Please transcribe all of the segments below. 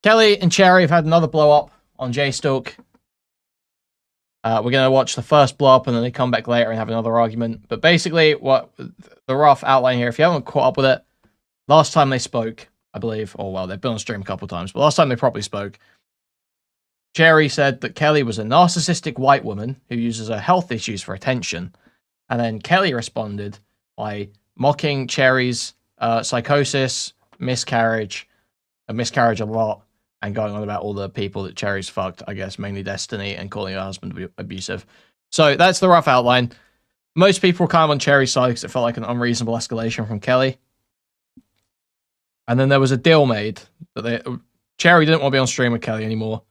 Kelly and Chaeiry have had another blow up on jstlk. We're going to watch the first blow up and then they come back later and have another argument. But basically, what the rough outline here, if you haven't caught up with it, last time they spoke, I believe, or well, they've been on stream a couple of times, but last time they properly spoke, Chaeiry said that Kelly was a narcissistic white woman who uses her health issues for attention. And then Kelly responded by mocking Chaeiry's psychosis, miscarriage a lot, and going on about all the people that Chaeiry's fucked, I guess, mainly Destiny, and calling her husband abusive. So that's the rough outline. Most people were kind of on Chaeiry's side because it felt like an unreasonable escalation from Kelly. And then there was a deal made that Chaeiry didn't want to be on stream with Kelly anymore.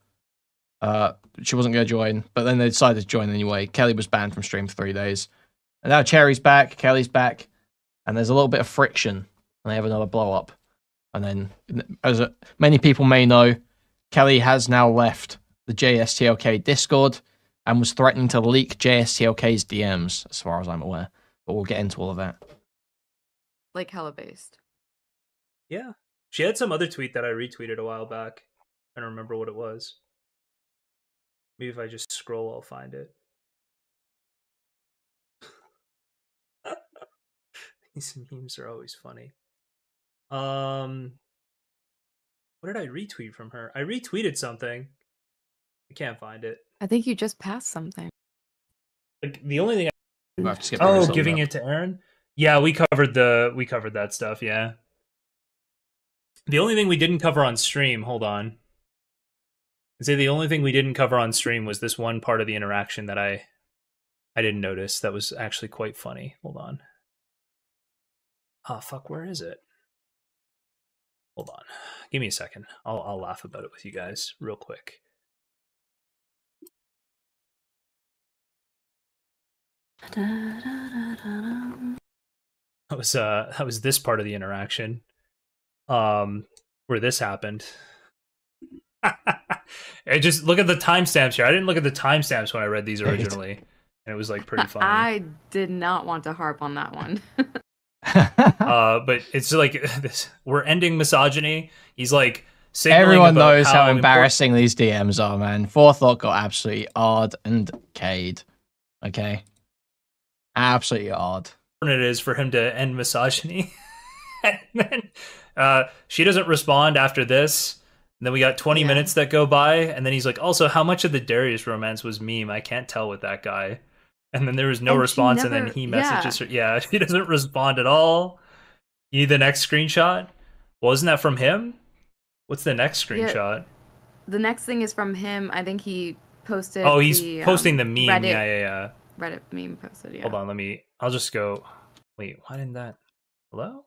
She wasn't going to join, but then they decided to join anyway. Kelly was banned from stream for 3 days. And now Chaeiry's back, Kelly's back, and there's a little bit of friction, and they have another blow up. And then, as many people may know, Kelly has now left the jstlk Discord and was threatening to leak jstlk's DMs, as far as I'm aware. But we'll get into all of that. Like hella based. Yeah. She had some other tweet that I retweeted a while back. I don't remember what it was. Maybe if I just scroll, I'll find it. These memes are always funny. What did I retweet from her? I retweeted something. I can't find it. I think you just passed something. Like the only thing giving it to Aaron? Yeah, we covered that stuff, yeah. The only thing we didn't cover on stream, hold on. I'd say the only thing we didn't cover on stream was this one part of the interaction that I didn't notice. That was actually quite funny. Hold on. Oh, fuck, where is it? Hold on. Give me a second. I'll laugh about it with you guys real quick. That was this part of the interaction. Where this happened. I just look at the timestamps here. I didn't look at the timestamps when I read these originally. And it was like pretty funny. I did not want to harp on that one. But it's like this. We're ending misogyny. He's like everyone knows how embarrassing these DMs are, man. Forethought got absolutely odd and Cade. Okay, absolutely odd. It is for him to end misogyny, and then she doesn't respond after this. And then we got 20 minutes that go by, and then he's like, "Also, how much of the Darius romance was meme? I can't tell with that guy." And then there was no response, and then he messages her. Yeah, she doesn't respond at all. You need the next screenshot? Wasn't that from him? What's the next screenshot? The next thing is from him. I think he posted. Oh, he's posting the meme. Reddit, yeah. Reddit meme posted. Yeah. Hold on, I'll just go. Wait, why didn't that? Hello?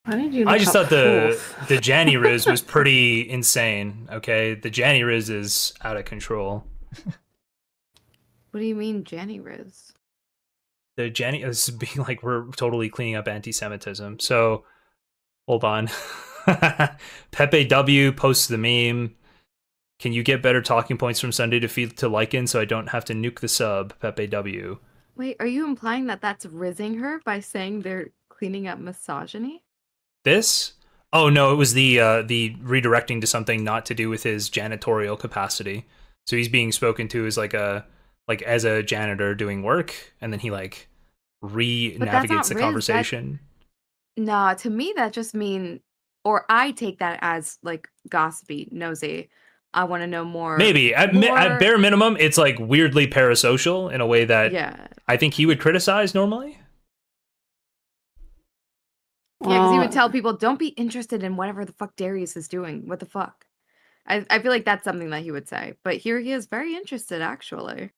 Why did you? I just thought the Janny Riz was pretty insane. Okay, the Janny Riz is out of control. What do you mean, Janny Riz? The Janny is being like, we're totally cleaning up anti-Semitism. So, hold on. Pepe W posts the meme. Can you get better talking points from Sunday to feed to Lycan so I don't have to nuke the sub? Pepe W. Wait, are you implying that that's rizzing her by saying they're cleaning up misogyny? This? Oh no, it was the redirecting to something not to do with his janitorial capacity. So he's being spoken to as as a janitor doing work, and then he like navigates the conversation. Nah, to me that just mean, or I take that as like gossipy, nosy. I want to know more. Maybe at bare minimum, it's like weirdly parasocial in a way that I think he would criticize normally. Yeah, because he would tell people, don't be interested in whatever the fuck Darius is doing. What the fuck? I feel like that's something that he would say. But here he is very interested, actually.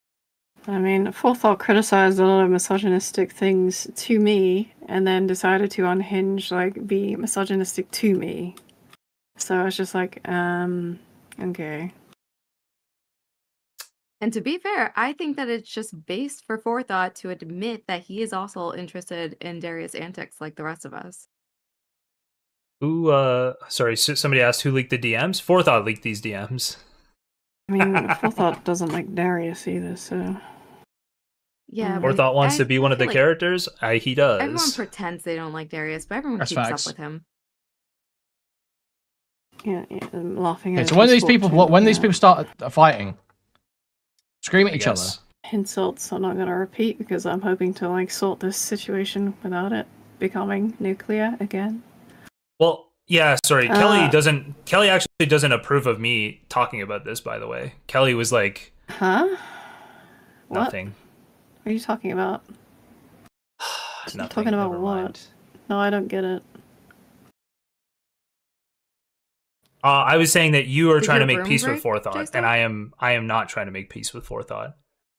I mean, Forethought criticized a lot of misogynistic things to me, and then decided to unhinge, like, be misogynistic to me. So I was just like, okay. And to be fair, I think that it's just based for Forethought to admit that he is also interested in Darius' antics like the rest of us. Who, sorry, somebody asked who leaked the DMs? Forethought leaked these DMs. I mean, Forethought doesn't like Darius either, so... Yeah, Forethought wants to be one of the characters? He does. Everyone pretends they don't like Darius, but everyone keeps up with him. Yeah, I'm laughing. Okay, so when these people start fighting, scream at each other. Insults I'm not going to repeat because I'm hoping to like sort this situation without it becoming nuclear again. Well, yeah, sorry. Kelly actually doesn't approve of me talking about this, by the way. Kelly was like, huh? Nothing. What are you talking about? Nothing. Talking about Never what? mind. No, I don't get it. I was saying that you are Did trying to your make room peace break, with forethought, Jason? and I am not trying to make peace with forethought.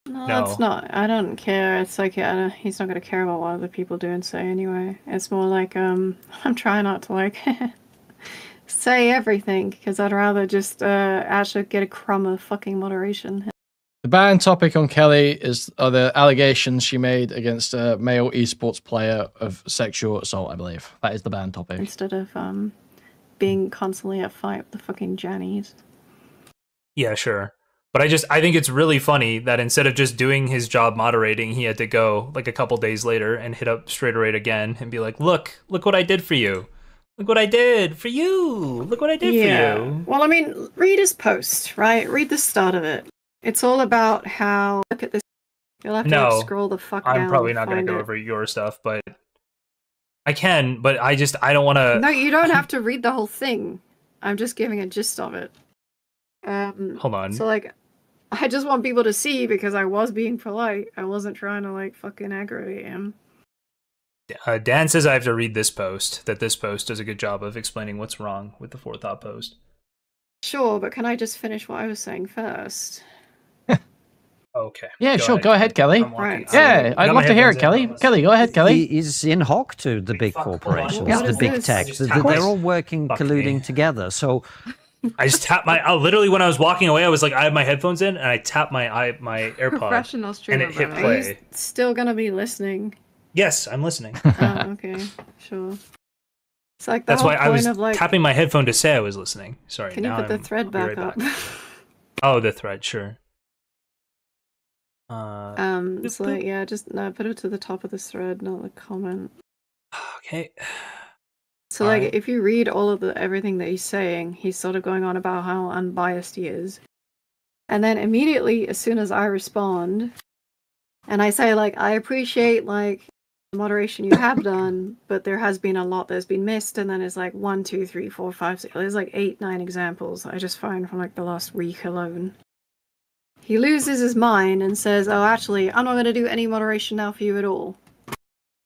No, No. that's not. I don't care. It's like he's not going to care about what other people do and say anyway. It's more like I'm trying not to like say everything because I'd rather just actually get a crumb of fucking moderation. The ban topic on Kelly are the allegations she made against a male esports player of sexual assault, I believe. That is the ban topic. Instead of being constantly at fight with the fucking Jannies. Yeah, sure. But I think it's really funny that instead of just doing his job moderating, he had to go like a couple days later and hit up Straight Rate again and be like, look what I did for you. Look what I did for you. Look what I did for you. Well, I mean, read his post, right? Read the start of it. It's all about how, look at this. You'll have to like, scroll the fuck down. I'm probably not going to go over your stuff, but I can, but I don't want to. No, you don't have to read the whole thing. I'm just giving a gist of it. Hold on. So, like, I just want people to see because I was being polite. I wasn't trying to, like, fucking aggravate him. Dan says I have to read this post, that this post does a good job of explaining what's wrong with the forethought post. Sure, but can I just finish what I was saying first? Okay. Yeah, sure. Go ahead, Kelly. Right. Yeah, I'd love to hear it, Kelly. Kelly, go ahead, Kelly. He is in hock to the big corporations, Yeah, the big this? tech. They're all working, colluding together. So I just tapped literally when I was walking away, I was like, I have my headphones in, and I tapped my AirPod, Professional streamer, and it hit by the way. Are play. you still gonna be listening? Yes, I'm listening. Oh, okay. Sure. It's like the That's whole why I point was of, like, tapping my headphone to say I was listening. Sorry. Can you put the thread back up? Oh, the thread, sure. So like, yeah, just no, put it to the top of this thread, not the comment. Okay. So like, if you read all of everything that he's saying, he's sort of going on about how unbiased he is, and then immediately, as soon as I respond, and I say like, I appreciate like the moderation you have done, but there has been a lot that's been missed, and then it's like 1, 2, 3, 4, 5, 6. There's like 8, 9 examples I just find from like the last week alone. He loses his mind and says, oh, actually, I'm not going to do any moderation now for you at all.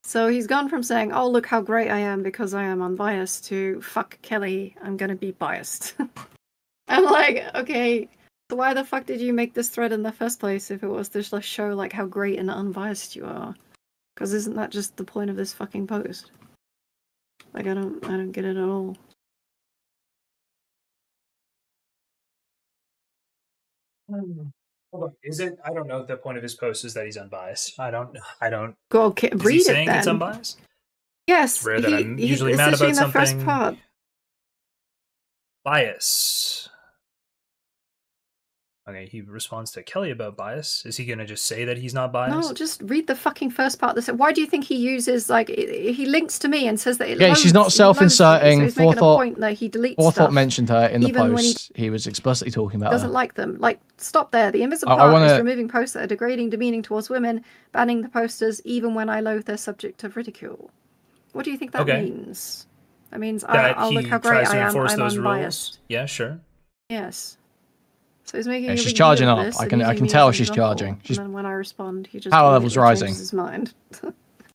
So he's gone from saying, oh, look how great I am because I am unbiased, to, fuck Kelly, I'm going to be biased. I'm like, okay, so why the fuck did you make this thread in the first place if it was to just show like how great and unbiased you are? Because isn't that just the point of this fucking post? Like, I don't get it at all. Hold on. Is it? I don't know if the point of his post is that he's unbiased. I don't. Go, okay, Is read he it saying then. it's unbiased? Yes, It's rare that I'm usually it's mad literally about in the first something. part. Bias. Okay, he responds to Kelly about bias. Is he gonna just say that he's not biased? No, just read the fucking first part. Why do you think he uses, like, he links to me and says that it Okay, she's not self-inserting. So he's making a point that he deletes Forethought stuff. mentioned her in the even when post. He was explicitly talking about doesn't her. like them. Like, stop there. The invisible I part wanna- is removing posts that are degrading, demeaning towards women, banning the posters, even when I loathe their subject of ridicule. What do you think that means? That means I'll look how great I am. I'm unbiased. Rules. Yeah, sure. Yes. So he's making. Yeah, a she's big charging deal of up. this I and can using me tell as an she's example. charging. She's And then when I respond, he just power levels immediately rising. changes his mind.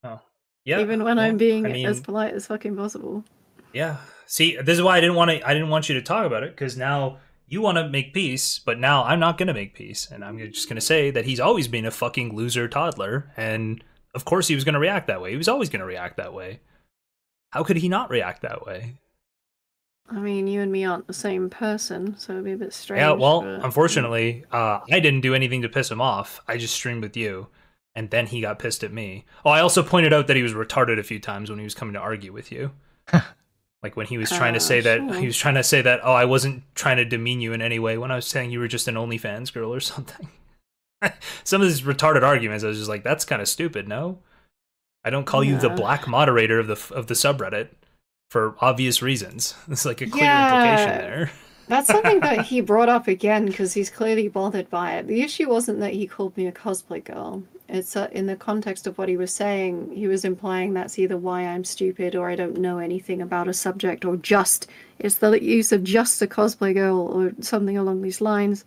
Oh, yeah. Even when I'm being as polite as fucking possible. Yeah. See, this is why I didn't want you to talk about it, because now you want to make peace, but now I'm not going to make peace, and I'm just going to say that he's always been a fucking loser toddler, and of course he was going to react that way. He was always going to react that way. How could he not react that way? I mean, you and me aren't the same person, so it'd be a bit strange. Yeah, well, but... unfortunately, I didn't do anything to piss him off. I just streamed with you, and then he got pissed at me. Oh, I also pointed out that he was retarded a few times when he was coming to argue with you. Like when he was trying to say that, oh, I wasn't trying to demean you in any way when I was saying you were just an OnlyFans girl or something. Some of these retarded arguments, I was just like, that's kind of stupid, no? I don't call you the black moderator of the subreddit. for obvious reasons. It's like a clear implication there. That's something that he brought up again because he's clearly bothered by it. The issue wasn't that he called me a cosplay girl. It's in the context of what he was saying, he was implying that's either why I'm stupid or I don't know anything about a subject, or it's the use of just a cosplay girl or something along these lines.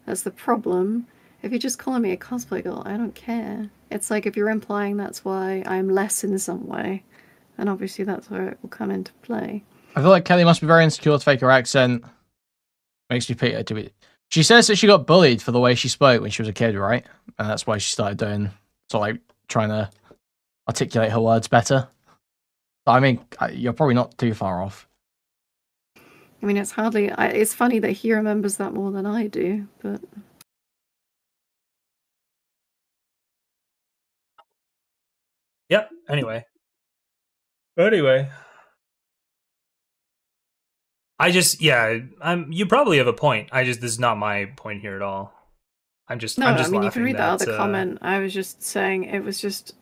That's the problem. If you're just calling me a cosplay girl, I don't care. It's like if you're implying that's why I'm less in some way, and obviously that's where it will come into play. I feel like Kelly must be very insecure to fake her accent. Makes me pity her to be. She says that she got bullied for the way she spoke when she was a kid, right? And that's why she started doing, trying to articulate her words better. I mean, you're probably not too far off. I mean, it's funny that he remembers that more than I do, but... Yep, anyway. You probably have a point. This is not my point here at all. I'm just you can read the other comment. I was just saying it was just...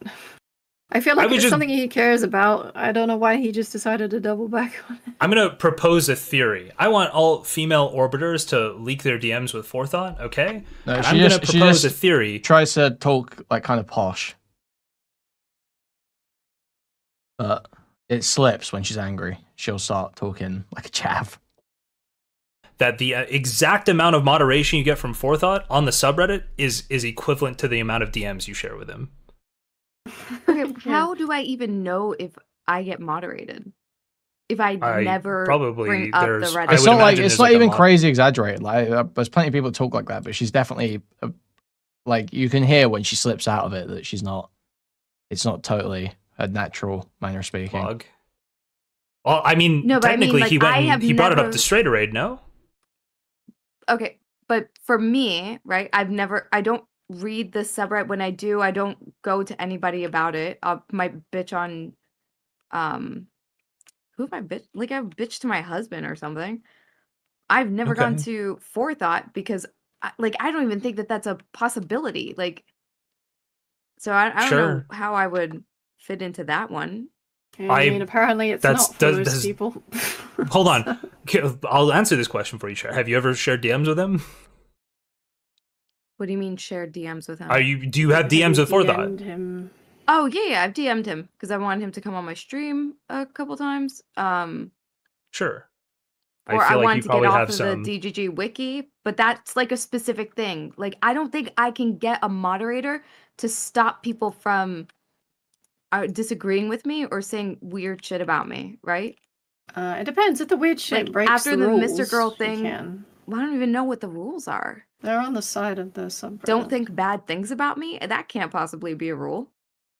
I feel like it's something he cares about. I don't know why he just decided to double back on it. I'm going to propose a theory. I want all female orbiters to leak their DMs with forethought, okay? No, I'm going to propose a theory. Tries to talk like kind of posh. But it slips when she's angry. She'll start talking like a chav. That the exact amount of moderation you get from forethought on the subreddit is equivalent to the amount of DMs you share with him. Okay, how do I even know if I get moderated? If I never bring up the Reddit? It's not even crazy exaggerated. Like, there's plenty of people that talk like that, but she's definitely you can hear when she slips out of it that she's not. It's not totally a natural manner of speaking. Well, I mean, technically, he brought it up to Straight Raid, no? Okay, but for me, right? I don't read the subreddit. When I do, I don't go to anybody about it. I might bitch on, who am I bitch? Like I bitch to my husband or something. I've never gone to forethought because, I don't even think that that's a possibility. So I don't know how I would fit into that one. I mean, apparently it's not for those people. Hold on. I'll answer this question for you, Chair. Have you ever shared DMs with him? What do you mean shared DMs with him? Do you have DMs with forethought? Him. Oh, yeah, I've DM'd him because I wanted him to come on my stream a couple times. Sure. Or I wanted to get off of the DGG wiki, but that's like a specific thing. I don't think I can get a moderator to stop people from disagreeing with me or saying weird shit about me, right? It depends. If the weird shit breaks after the rules, Mr. Girl thing, I don't even know what the rules are. They're on the side of the subreddit. Don't think bad things about me? That can't possibly be a rule.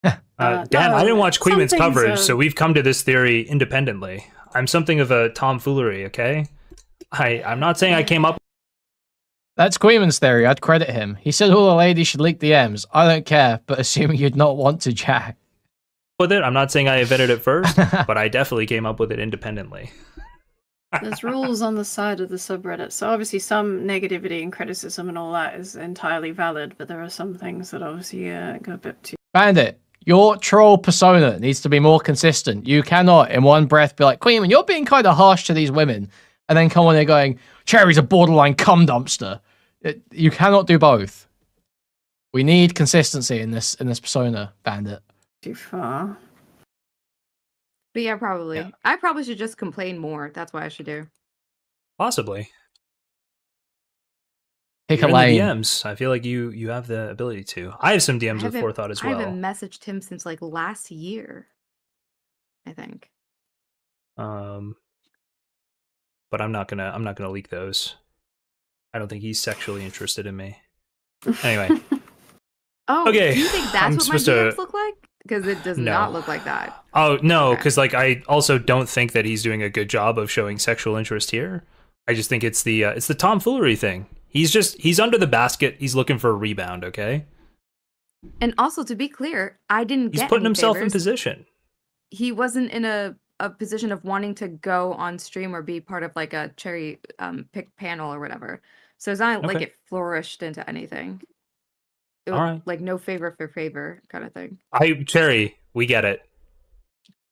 Dan, I didn't watch Kuihman's coverage, so we've come to this theory independently. I'm something of a tomfoolery, okay? I'm not saying I came up... That's Kuihman's theory. I'd credit him. He said all the ladies should leak DMs. I don't care, but assuming you'd not want to, Jack. With it, I'm not saying I invented it first, but I definitely came up with it independently. There's rules on the side of the subreddit, so obviously some negativity and criticism and all that is entirely valid, but there are some things that obviously go a bit too... Bandit, your troll persona needs to be more consistent. You cannot, in one breath, be like, Kuihman, you're being kind of harsh to these women, and then come on there going, Chaeiry's a borderline cum dumpster. You cannot do both. We need consistency in this persona, Bandit. Too far. But yeah, probably. Yeah. I probably should just complain more. That's what I should do. Possibly. Pick a lane. DMs. I feel like you have the ability to. I have some DMs with forethought as well. I haven't messaged him since last year, I think. But I'm not gonna leak those. I don't think he's sexually interested in me. Anyway. Oh, okay. Do you think that's what my DMs look like? Because it does not look like that. Oh, no, because I also don't think that he's doing a good job of showing sexual interest here. I just think it's the tomfoolery thing. He's under the basket. He's looking for a rebound, okay? And also, to be clear, I didn't get He's putting himself favors. In position. He wasn't in a position of wanting to go on stream or be part of a Chaeiry pick panel or whatever. So it's not like it flourished into anything. It was, no favor for favor kind of thing. Chaeiry, we get it.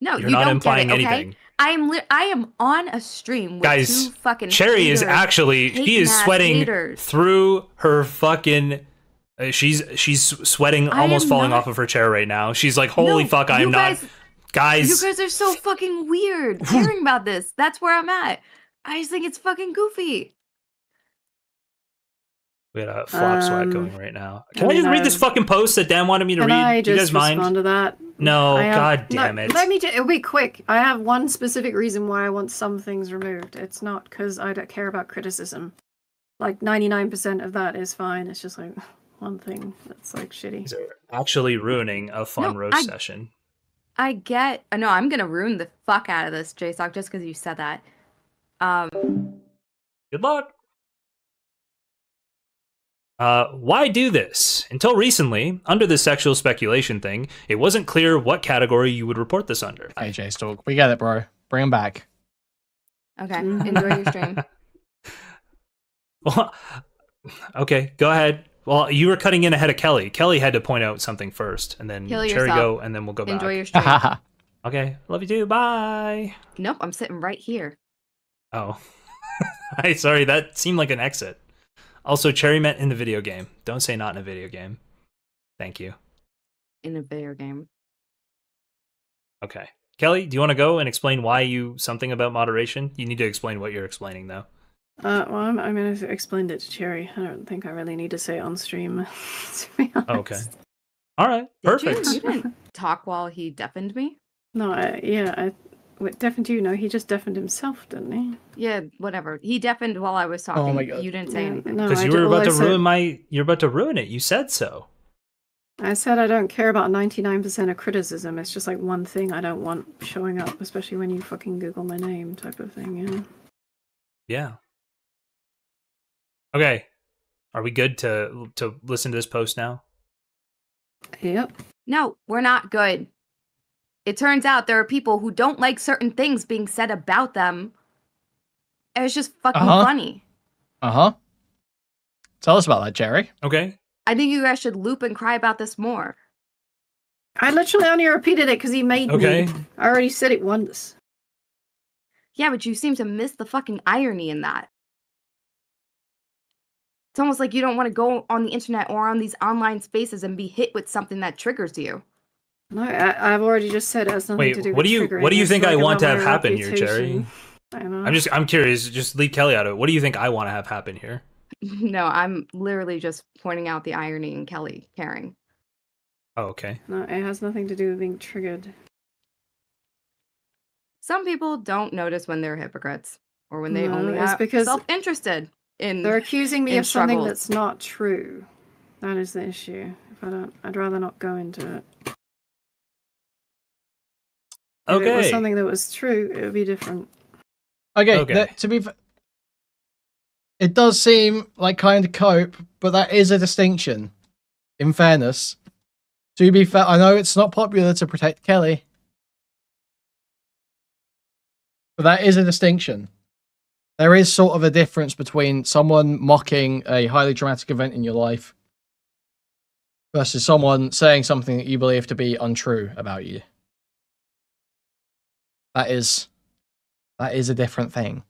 No, you're you not don't implying get it, okay? anything. I am on a stream with Guys, two fucking Chaeiry is actually she is sweating haters. through her fucking. She's sweating, almost falling off of her chair right now. She's like, "Holy fuck, I am not." Guys, you guys are so fucking weird hearing about this. That's where I'm at. I just think it's fucking goofy. We got a flop sweat going right now. Can I just read this fucking post that Dan wanted me to read? I Do you guys mind? respond to that? No, god damn it. Let me it'll be quick. I have one specific reason why I want some things removed. It's not because I don't care about criticism. Like 99% of that is fine. It's just like one thing that's like shitty. These are actually ruining a fun roast session. I get. No, I'm gonna ruin the fuck out of this, JSTLK, just because you said that. Good luck. Why do this? Until recently, under the sexual speculation thing, it wasn't clear what category you would report this under. Hey, jstlk, we get it, bro. Bring him back. Okay, enjoy your stream. Well, okay, go ahead. Well, you were cutting in ahead of Kelly. Kelly had to point out something first, and then Chaeiry go, and then we'll go back. Enjoy your stream. Okay, love you too. Bye. Nope, I'm sitting right here. Oh, sorry, that seemed like an exit. Also, Chaeiry meant in the video game. Don't say not in a video game. Thank you. In a video game. Okay. Kelly, do you want to go and explain why something about moderation? You need to explain what you're explaining, though. Well, I mean, I've explained it to Chaeiry. I don't think I really need to say it on stream, to be honest. Okay. All right. Perfect. You didn't talk while he deafened me? No, deafened you? No, he just deafened himself, didn't he? Yeah, whatever. He deafened while I was talking. Oh my God. You didn't say anything. Because you were about to ruin you're about to ruin it. You said so. I said I don't care about 99% of criticism. It's just like one thing I don't want showing up, especially when you fucking Google my name type of thing, yeah. Yeah. Okay. Are we good to listen to this post now? Yep. No, we're not good. It turns out there are people who don't like certain things being said about them. And it's just fucking funny. Tell us about that, Chaeiry. Okay. I think you guys should loop and cry about this more. I literally only repeated it because he made me. I already said it once. Yeah, but you seem to miss the fucking irony in that. It's almost like you don't want to go on the internet or on these online spaces and be hit with something that triggers you. No, I've already just said it has nothing to do with triggering. What do you think I want to have happen here, Chaeiry? I don't know. I'm curious. Just leave Kelly out of it. What do you think I want to have happen here? No, I'm literally just pointing out the irony in Kelly caring. Oh, okay. No, it has nothing to do with being triggered. Some people don't notice when they're hypocrites or when they only are self-interested in. They're accusing me of something struggles. that's not true. That is the issue. I'd rather not go into it. If it was something that was true, it would be different. Okay. To be it does seem like kind of cope, but that is a distinction. In fairness. To be fair, I know it's not popular to protect Kelly. But that is a distinction. There is sort of a difference between someone mocking a highly traumatic event in your life versus someone saying something that you believe to be untrue about you. That is a different thing.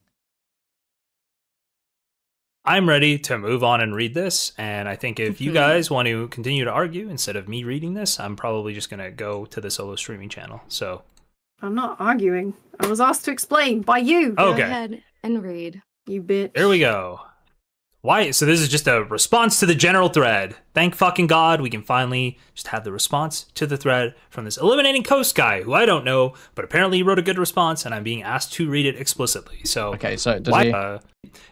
I'm ready to move on and read this, and I think if you guys want to continue to argue instead of me reading this, I'm probably just going to go to the solo streaming channel. So I'm not arguing. I was asked to explain by you. Okay. Go ahead and read. You bitch. There we go. Why? So this is just a response to the general thread. Thank fucking God we can finally just have the response to the thread from this Eliminating Coast guy, who I don't know, but apparently he wrote a good response, and I'm being asked to read it explicitly. So okay, so it's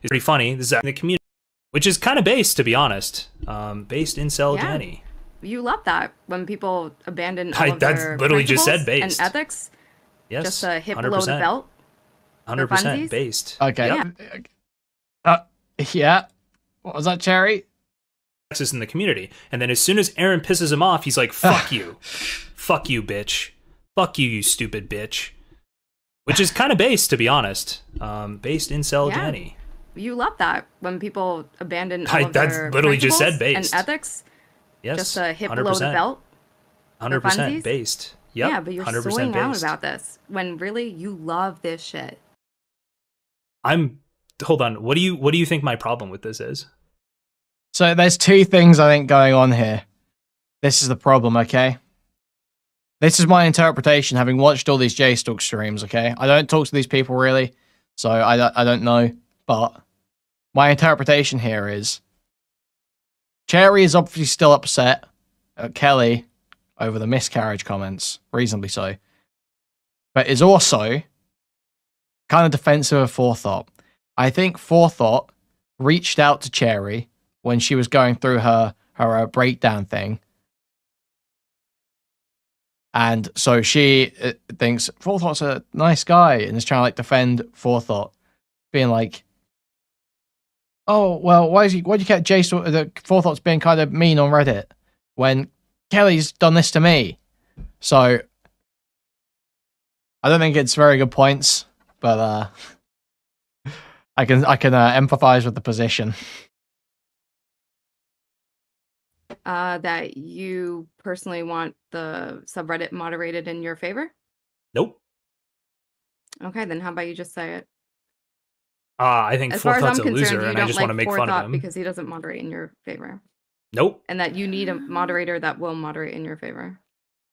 pretty funny. This is in the community, which is kind of based, to be honest, based in Cell Jenny. You love that when people abandon all of their literally just said based and ethics. Yes, just a hit below the belt. 100% based. Okay. Yeah. What was that, Chaeiry? In the community, and then as soon as Aaron pisses him off, he's like, "Fuck you, fuck you, bitch, fuck you, you stupid bitch," which is kind of based, to be honest. Based in Cell Jenny. You love that when people abandon all of their literally just said based and ethics. Yes, just a hit below the belt. 100% based. Yep, yeah, but you're 100% soying out based. about this when really you love this shit. Hold on. What do you think my problem with this is? So there's two things I think going on here. This is the problem, okay? This is my interpretation, having watched all these jstlk streams, okay? I don't talk to these people really, so I don't know, but my interpretation here is Chaeiry is obviously still upset at Kelly over the miscarriage comments, reasonably so, but is also kind of defensive of Forethought. I think Forethought reached out to Chaeiry when she was going through her breakdown thing. And so she thinks Forethought's a nice guy and is trying to like defend Forethought, being like, "Oh well, why do you get Forethought's being kind of mean on Reddit when Kelly's done this to me?" So I don't think it's very good points, but I can empathize with the position. That you personally want the subreddit moderated in your favor? Nope. Okay, then how about you just say it? I think Forethought's a loser, and I just want to make fun of him because he doesn't moderate in your favor. Nope. And that you need a moderator that will moderate in your favor.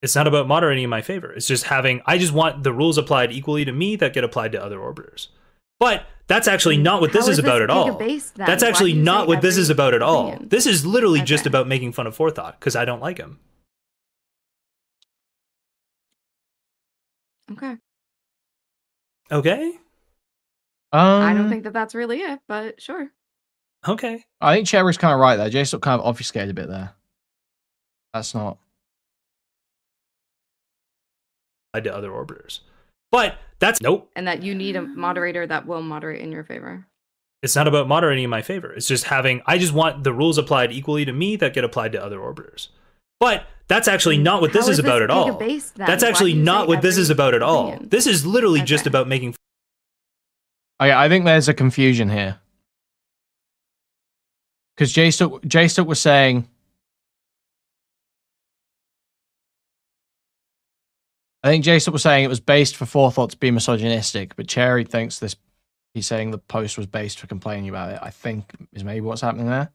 It's not about moderating in my favor. It's just I just want the rules applied equally to me that get applied to other orbiters. But that's actually not what this is about at all. That's actually not what this is about at all. This is literally just about making fun of Forethought because I don't like him. Okay. Okay. I don't think that that's really it, but sure. Okay. I think Chaeiry's kind of right there. jstlk kind of obfuscated a bit there. That's not to other orbiters. But that's nope. And that you need a moderator that will moderate in your favor. It's not about moderating in my favor. It's just I just want the rules applied equally to me that get applied to other orbiters. But that's actually not what this is about at all. That's actually not what this is about at all. This is literally just about making. Okay, I think there's a confusion here. Because jstlk was saying, I think jstlk was saying it was based for Forethought to be misogynistic, but Chaeiry thinks he's saying the post was based for complaining about it. I think is maybe what's happening there.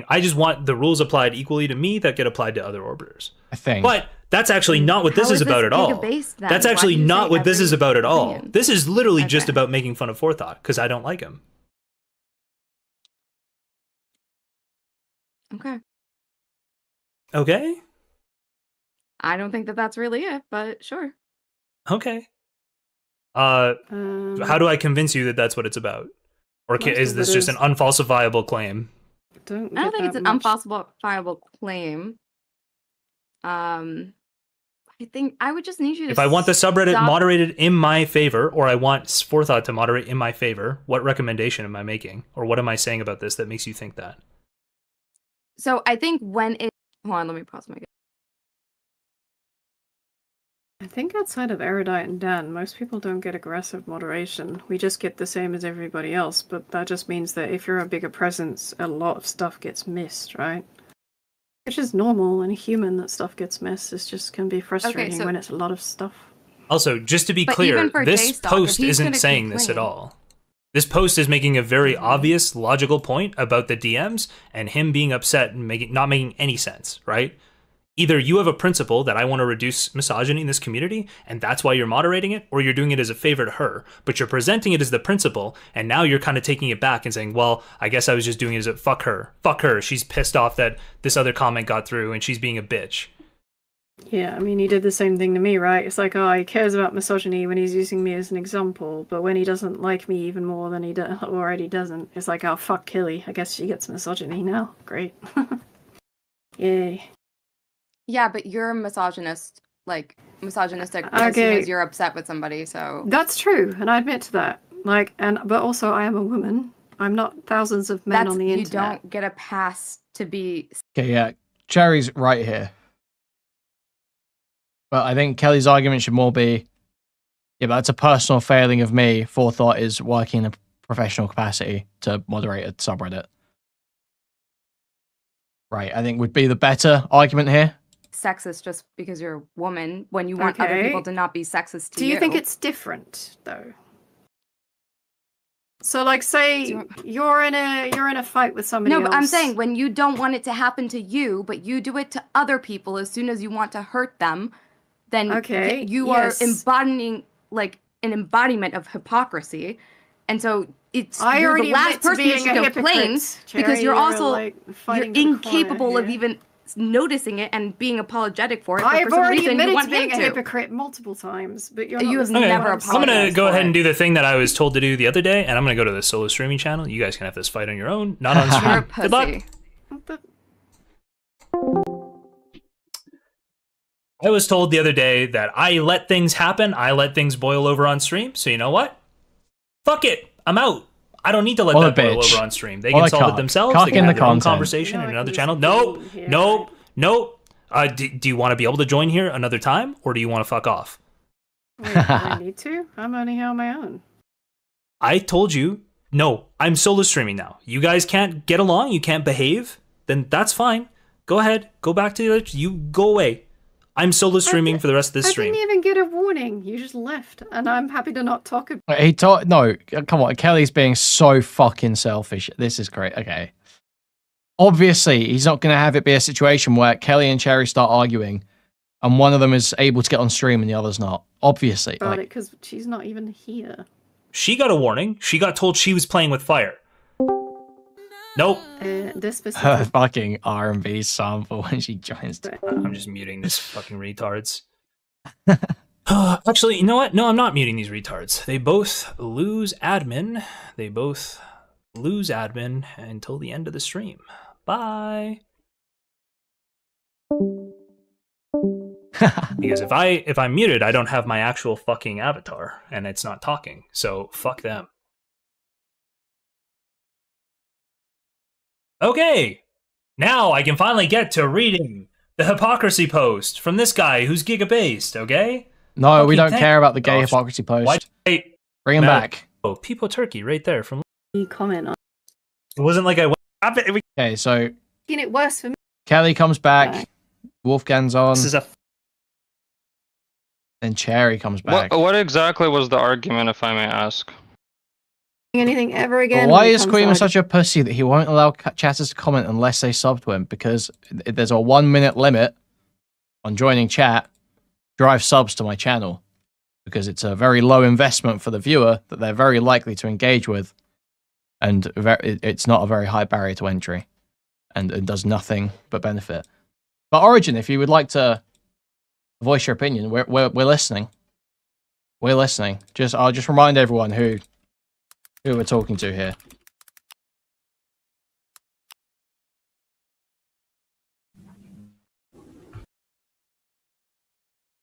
I just want the rules applied equally to me that get applied to other orbiters. I think. But that's actually not what this is about at all. That's actually not what this is about at all. This is literally just about making fun of Forethought because I don't like him. Okay. Okay. I don't think that that's really it, but sure. Okay. How do I convince you that that's what it's about? Or is this just an unfalsifiable claim? I don't think it's an unfalsifiable claim. I think I would just need you to. If I want the subreddit moderated in my favor, or I want Forethought to moderate in my favor, what recommendation am I making? Or what am I saying about this that makes you think that? So I think when it... Hold on, let me pause my... I think outside of Erudite and Dan, most people don't get aggressive moderation. We just get the same as everybody else, but that just means that if you're a bigger presence, a lot of stuff gets missed, right? Which is normal and human that stuff gets missed. It just can be frustrating when it's a lot of stuff. Also, just to be clear, this post isn't saying this at all. This post is making a very obvious, logical point about the DMs and him being upset and not making any sense, right? Either you have a principle that I want to reduce misogyny in this community, and that's why you're moderating it, or you're doing it as a favor to her, but you're presenting it as the principle, and now you're kind of taking it back and saying, well, I guess I was just doing it as a fuck her. Fuck her. She's pissed off that this other comment got through, and she's being a bitch. Yeah, I mean, he did the same thing to me, right? It's like, oh, he cares about misogyny when he's using me as an example, but when he doesn't like me even more than he already doesn't, it's like, oh, fuck Kelly. I guess she gets misogyny now. Great. Yay. Yeah, but you're a misogynist, misogynistic as soon as you're upset with somebody, so... That's true, and I admit to that. But also I am a woman. I'm not thousands of men on the internet. You don't get a pass to be... Okay, yeah, Chaeiry's right here. But I think Kelly's argument should more be, yeah, but that's a personal failing of me. Forethought is working in a professional capacity to moderate a subreddit. Right, I think would be the better argument here. sexist just because you're a woman when you want other people to not be sexist to you. Do you think it's different though? So like say you're in a fight with somebody else. No, but I'm saying when you don't want it to happen to you, but you do it to other people as soon as you want to hurt them, then you are embodying like an embodiment of hypocrisy. And so you're the last person who should complain because you're also you're incapable of even noticing it and being apologetic for it. I have already admitted to being a hypocrite multiple times, but you have never apologized. I'm gonna go ahead and do the thing that I was told to do the other day, and I'm gonna go to the solo streaming channel. You guys can have this fight on your own, not on stream. Good luck. I was told the other day that I let things happen. I let things boil over on stream. So you know what? Fuck it. I'm out. I don't need to let that boil over on stream. They can solve it themselves. They can have their own conversation in another channel. Nope. Do you want to be able to join here another time, or do you want to fuck off? Wait, do I need to? I'm only here on my own. I told you, no, I'm solo streaming now. You guys can't get along, you can't behave, then that's fine. Go ahead, go back to the other, you go away. I'm solo streaming for the rest of this stream. I didn't even get a warning. You just left, and I'm happy to not talk about it. No, come on. Kelly's being so fucking selfish. This is great. Okay. Obviously, he's not going to have it be a situation where Kelly and Chaeiry start arguing, and one of them is able to get on stream and the other's not. Obviously. Got it, because she's not even here. She got a warning. She got told she was playing with fire. Nope. This specific... Her fucking R&B sample when she joins. I'm just muting this fucking retards. Actually, you know what? No, I'm not muting these retards. They both lose admin. They both lose admin until the end of the stream. Bye. Because if I'm muted, I don't have my actual fucking avatar, and it's not talking. So fuck them. Okay, now I can finally get to reading the hypocrisy post from this guy who's giga-based, okay? No, we don't care about the gay hypocrisy post. Bring him back. Oh, Peepo Turkey right there from... Comment on. It wasn't like I... Okay, so... Making it worse for me. Kelly comes back. Wolfgang's on. This is a... Then Chaeiry comes back. What exactly was the argument, if I may ask? Anything ever again. But why is Kuihman such a pussy that he won't allow chatters to comment unless they sub to him? Because there's a 1 minute limit on joining chat. Drive subs to my channel because it's a very low investment for the viewer that they're very likely to engage with, and it's not a very high barrier to entry, and it does nothing but benefit. But Origin, if you would like to voice your opinion, we're listening. We're listening. I'll just remind everyone who we're talking to here.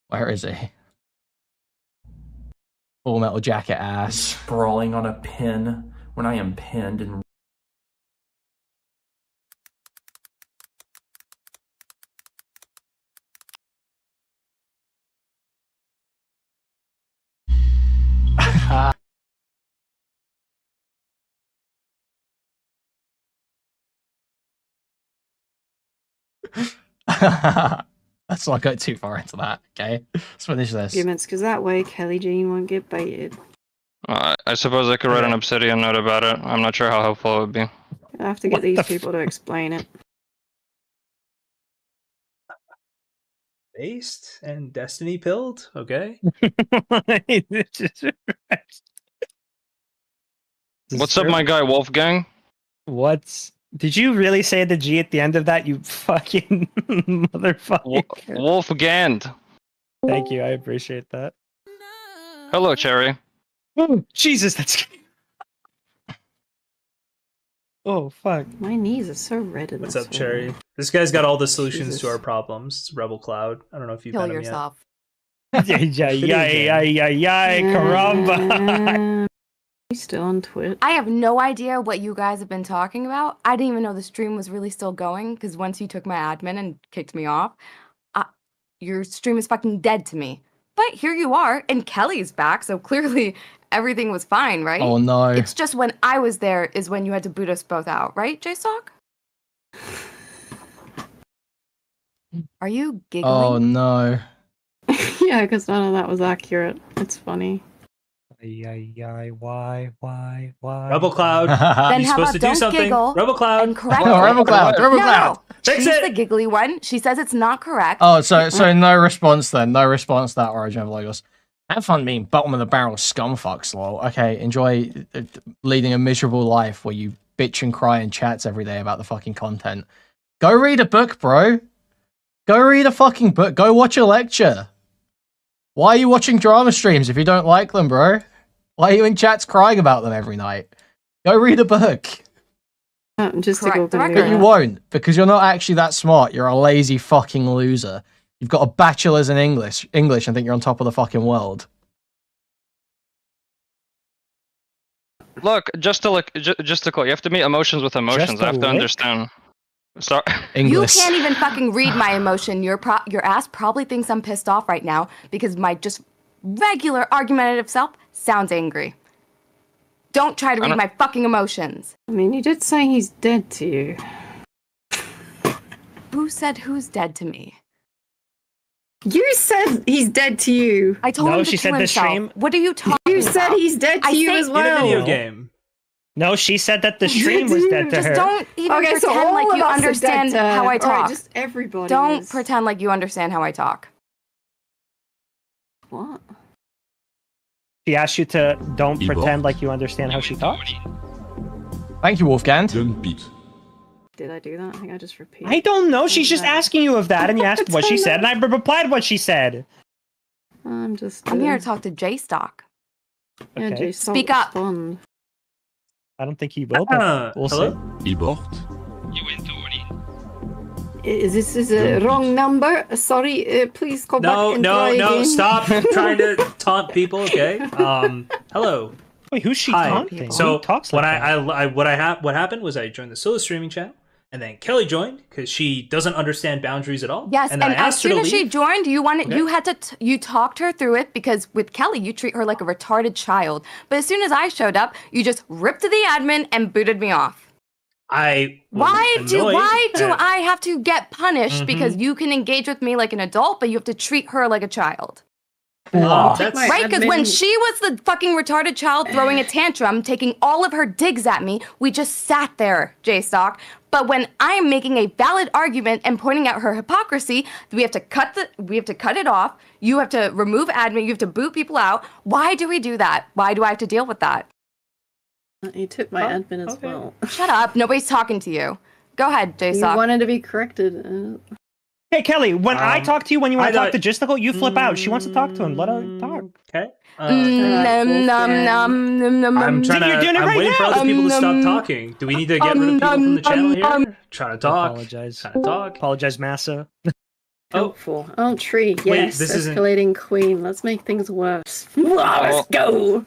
Where is he? Full Metal Jacket ass. Sprawling on a pin when I am pinned and Let's not go too far into that, okay? Let's finish this. Arguments, because that way Kelly Jean won't get baited. I suppose I could write an Obsidian note about it. I'm not sure how helpful it would be. I have to get these people to explain it. Based and Destiny pilled? Okay. What's up, my guy, Wolfgang? Did you really say the G at the end of that, you fucking motherfucker? Wolfgang. Thank you, I appreciate that. Hello, Chaeiry. Oh, Jesus, that's... Oh, fuck. My knees are so red in What's up, Chaeiry? This guy's got all the solutions to our problems. It's Rebel Cloud. I don't know if you've Kill met him yourself. Yet. Caramba. Still on Twitch. I have no idea what you guys have been talking about. I didn't even know the stream was really still going because once you took my admin and kicked me off, your stream is fucking dead to me. But here you are, and Kelly's back, so clearly everything was fine, right? Oh no. It's just when I was there is when you had to boot us both out, right, jstlk? Are you giggling? Oh no. Yeah, because none of that was accurate. It's funny. Why? Rebel Cloud. Then You're how supposed to about do don't something. giggle Rebel Cloud. and correct Oh, it. Rebel Cloud. Rebel Cloud. Fix She's it. the giggly one. She says it's not correct. Oh, so no response then. No response to that, Origin of Logos. Have fun being bottom of the barrel scumfucks, lol. Okay, enjoy leading a miserable life where you bitch and cry in chats every day about the fucking content. Go read a book, bro. Go read a fucking book. Go watch a lecture. Why are you watching drama streams if you don't like them, bro? Why are you in chats crying about them every night? Go read a book. Just Correct the to record. But you won't, because you're not actually that smart. You're a lazy fucking loser. You've got a bachelor's in English and think you're on top of the fucking world. Look, just to call, you have to meet emotions with emotions. I have to understand. Sorry. English. You can't even fucking read my emotion. Your ass probably thinks I'm pissed off right now because my just regular argumentative self sounds angry. Don't try to read my fucking emotions. I mean, you did say he's dead to you. Who said who's dead to me? You said he's dead to you. I told him to kill himself. What are you talking about? You said he's dead to you as well. In a video game. No, she said that the stream was dead to her. Just don't even pretend like you understand how I talk. Right, just everybody don't pretend like you understand how I talk. What? She asked you to don't pretend like you understand how she talks? Thank you, Wolfgang. Did I do that? I think I just repeated. I don't know. She's just asking you of that, and you asked what she said, and I replied what she said. I'm here to talk to jstlk. Yeah, Okay. Speak up. I don't think he will, but we'll see. Is this a wrong number? Sorry, please go back and try again. Stop trying to taunt people, okay? Hello. Wait, who's she Hi. taunting? So Who talks what like what happened was I joined the solo streaming channel, and then Kelly joined because she doesn't understand boundaries at all. Yes, and then I as asked her soon to as she leave. joined, you talked her through it because with Kelly, you treat her like a retarded child. But as soon as I showed up, you just ripped to the admin and booted me off. Why do I have to get punished because you can engage with me like an adult, but you have to treat her like a child? Right, because when she was the fucking retarded child throwing a tantrum, taking all of her digs at me, we just sat there, jstlk. But when I am making a valid argument and pointing out her hypocrisy, we have to cut it off. You have to remove admin. You have to boot people out. Why do we do that? Why do I have to deal with that? You took my admin as well. Shut up. Nobody's talking to you. Go ahead, jstlk. You wanted to be corrected. Hey, Kelly, when I talk to you, when you want to talk to jstlk, you flip out. She wants to talk to him. Let her talk. Okay. I'm waiting for other people to stop talking. Do we need to get rid of people from the channel here? Trying to talk. Apologize, Massa. Helpful. Oh, tree. Yes. This escalating queen. Let's make things worse. Let's go.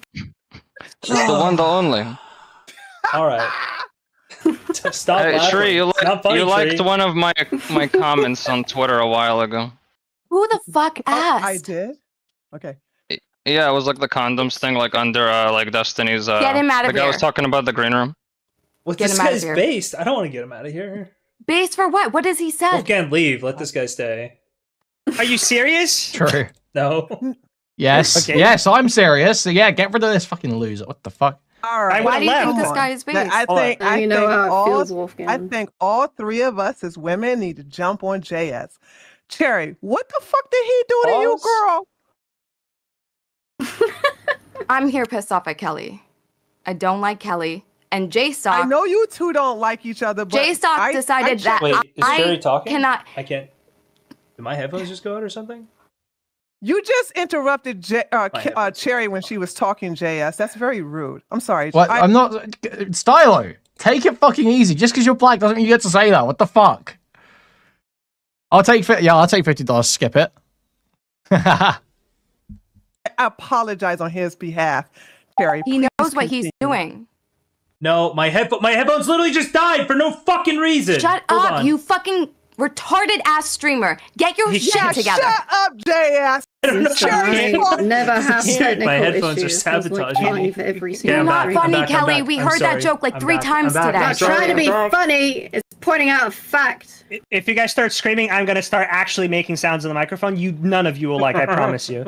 The one, the only. All right. Stop. Hey, Shree, you liked Shree. one of my comments on Twitter a while ago. Who the fuck asked? I did. Okay. Yeah, it was like the condoms thing, like under like Destiny's. Get him out of here. The guy was talking about the green room. What's this guy's based? I don't want to get him out of here. Based for what? What does he say? Wolfgang, leave. Let this guy stay. Are you serious? True. No. Yes. Okay. Yes, I'm serious. So yeah, get rid of this fucking loser. What the fuck? All right. Why do you think this guy is based? I think all three of us as women need to jump on JS. Cherry, what the fuck did he do to you, girl? I'm here pissed off at Kelly. I don't like Kelly. And jstlk. I know you two don't like each other, but jstlk decided that Wait, is Cherry talking? Cannot. I can't. Did my headphones just go out or something? You just interrupted Cherry when she was talking, JS. That's very rude. I'm sorry. What? I'm not. Stylo, take it fucking easy. Just because you're black doesn't mean you get to say that. What the fuck? I'll take $50. Skip it. I apologize on his behalf, Cherry. He knows what he's doing. No, my headphones literally just died for no fucking reason. Shut up, you fucking retarded ass streamer. Get your shit together. Shut up, JS. Never have technical My headphones issues. are sabotaging me. You're not funny, Kelly. We heard that joke like 3 times today. I'm not trying to be funny. It's pointing out a fact. If you guys start screaming, I'm going to start actually making sounds in the microphone. None of you will like, I promise you.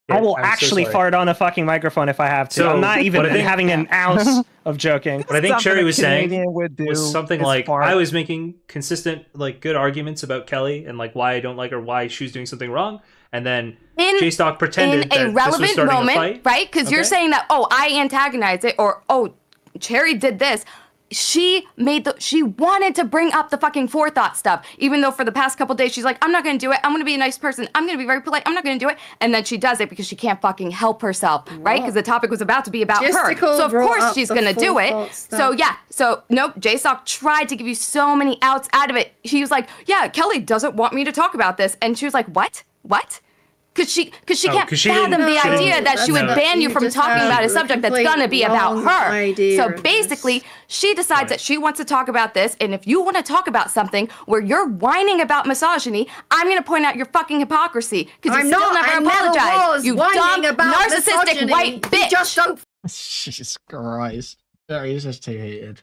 I will actually fart on a fucking microphone if I have to. So, I'm not even having an ounce of joking. What I think Chaeiry was saying was something like, I was making consistent, like, good arguments about Kelly and like why I don't like her, why she was doing something wrong, and then jstlk pretended that this was starting a fight. Right? Because you're saying that, oh, I antagonized it, or oh, Chaeiry did this. She wanted to bring up the fucking forethought stuff, even though for the past couple days she's like, I'm not gonna do it. I'm gonna be a nice person. I'm gonna be very polite. I'm not gonna do it. And then she does it because she can't fucking help herself, right? Because the topic was about to be about her. So of course she's gonna do it. So yeah. So nope. jstlk tried to give you so many outs out of it. She was like, yeah, Kelly doesn't want me to talk about this, and she was like, what? Because she can't fathom the idea that she would ban you from talking about a subject that's going to be about her. So basically, she decides that she wants to talk about this, and if you want to talk about something where you're whining about misogyny, I'm going to point out your fucking hypocrisy, because you still never apologize. You dumb, narcissistic white bitch. Just don't. Jesus Christ. He's just too heated.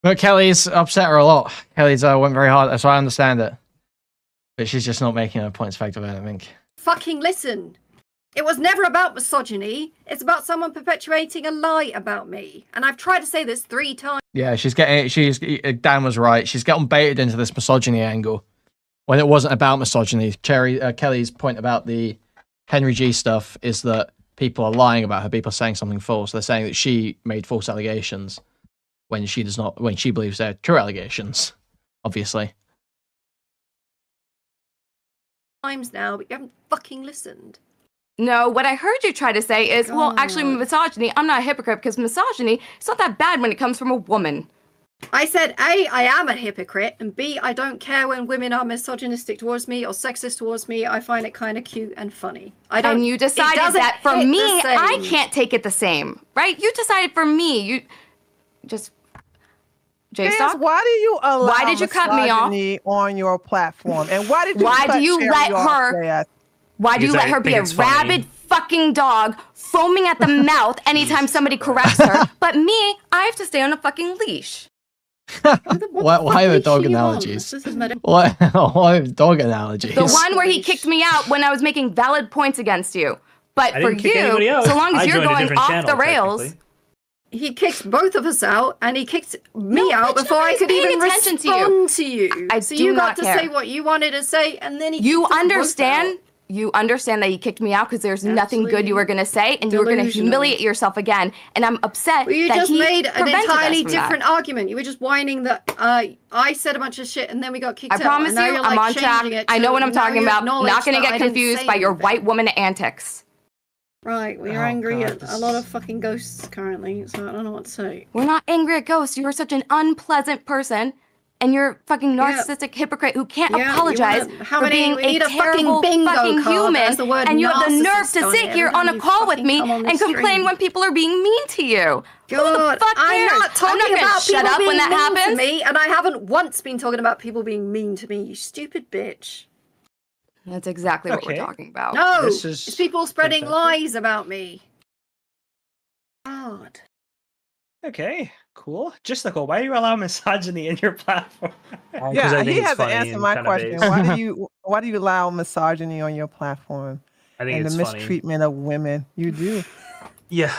But Kelly's upset her a lot. Kelly's went very hard, so I understand it. But she's just not making her points effective, I don't think. Fucking listen. It was never about misogyny. It's about someone perpetuating a lie about me. And I've tried to say this 3 times. Yeah, Dan was right. She's getting baited into this misogyny angle when it wasn't about misogyny. Kelly's point about the Henry G stuff is that people are lying about her. People are saying something false. They're saying that she made false allegations when she does not, when she believes they're true allegations, obviously. Times now, but you haven't fucking listened. No, what I heard you try to say is, well, actually, misogyny, I'm not a hypocrite, because misogyny, it's not that bad when it comes from a woman. I said, A, I am a hypocrite, and B, I don't care when women are misogynistic towards me or sexist towards me. I find it kind of cute and funny. And you decided that for me, I can't take it the same, right? You decided for me, you just... jstlk? Why do you allow why did you cut me off on your platform? And why did you Why do you let her be a rabid fucking dog foaming at the mouth anytime somebody corrects her? But me, I have to stay on a fucking leash. Why are dog analogies? Why are dog analogies? The one where he kicked me out when I was making valid points against you. But for you, so long as you're going off the rails... He kicked both of us out, and he kicked me out before I could even respond to you. So you got to say what you wanted to say, and then he You understand that he kicked me out because there's nothing good you were going to say, and you were going to humiliate yourself again. And I'm upset that you just made an entirely different argument. You were just whining that I said a bunch of shit, and then we got kicked out. I promise you, I'm on track. I know what I'm talking about. Not going to get confused by your white woman antics. Right, we are angry at a lot of fucking ghosts currently, so I don't know what to say. We're not angry at ghosts. You are such an unpleasant person, and you're a fucking narcissistic hypocrite who can't apologize for being a terrible fucking human, and you have the nerve to sit here on a call with me and complain when people are being mean to you. Who the fuck cares? I'm not talking about shut up when that happens. To me, and I haven't once been talking about people being mean to me, you stupid bitch. That's exactly what we're talking about. No, it's people spreading lies about me. God. Okay, cool. JustTheCool, why do you allow misogyny in your platform? Yeah, he has to answer my question. Why do you allow misogyny on your platform? I think it's the mistreatment of women. You do. Yeah.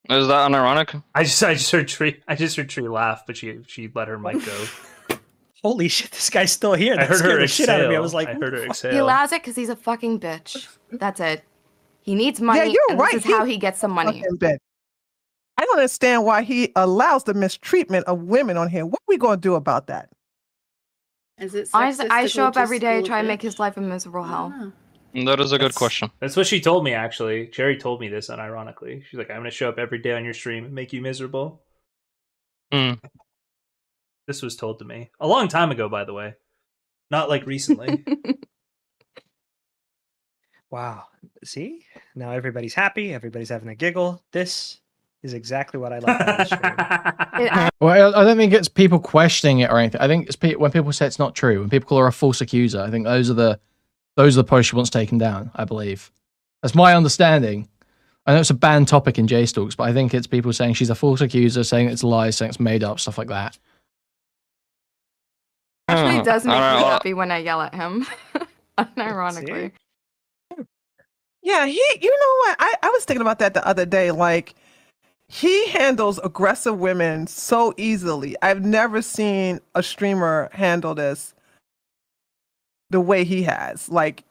Is that unironic? I just heard Tree laugh, but she let her mic go. Holy shit, this guy's still here. That I heard her the exhale. Shit out of me. I was like, I heard her exhale. He allows it because he's a fucking bitch. That's it. He needs money, and this is how he gets some money. I don't understand why he allows the mistreatment of women on here. What are we going to do about that? Honestly, I show up every day, try and make his life a miserable hell. That is a good question. That's what she told me, actually. Chaeiry told me this unironically. She's like, I'm going to show up every day on your stream and make you miserable. This was told to me a long time ago, by the way. Not like recently. Wow. See? Now everybody's happy. Everybody's having a giggle. This is exactly what I like on the stream. Well, I don't think it's people questioning it or anything. I think it's when people say it's not true, when people call her a false accuser. I think those are the posts she wants taken down, I believe. That's my understanding. I know it's a banned topic in JStalks, but I think it's people saying she's a false accuser, saying it's lies, saying it's made up, stuff like that. Actually, does make me happy when I yell at him, unironically. Yeah, you know what? I was thinking about that the other day. Like, he handles aggressive women so easily. I've never seen a streamer handle this the way he has. Like,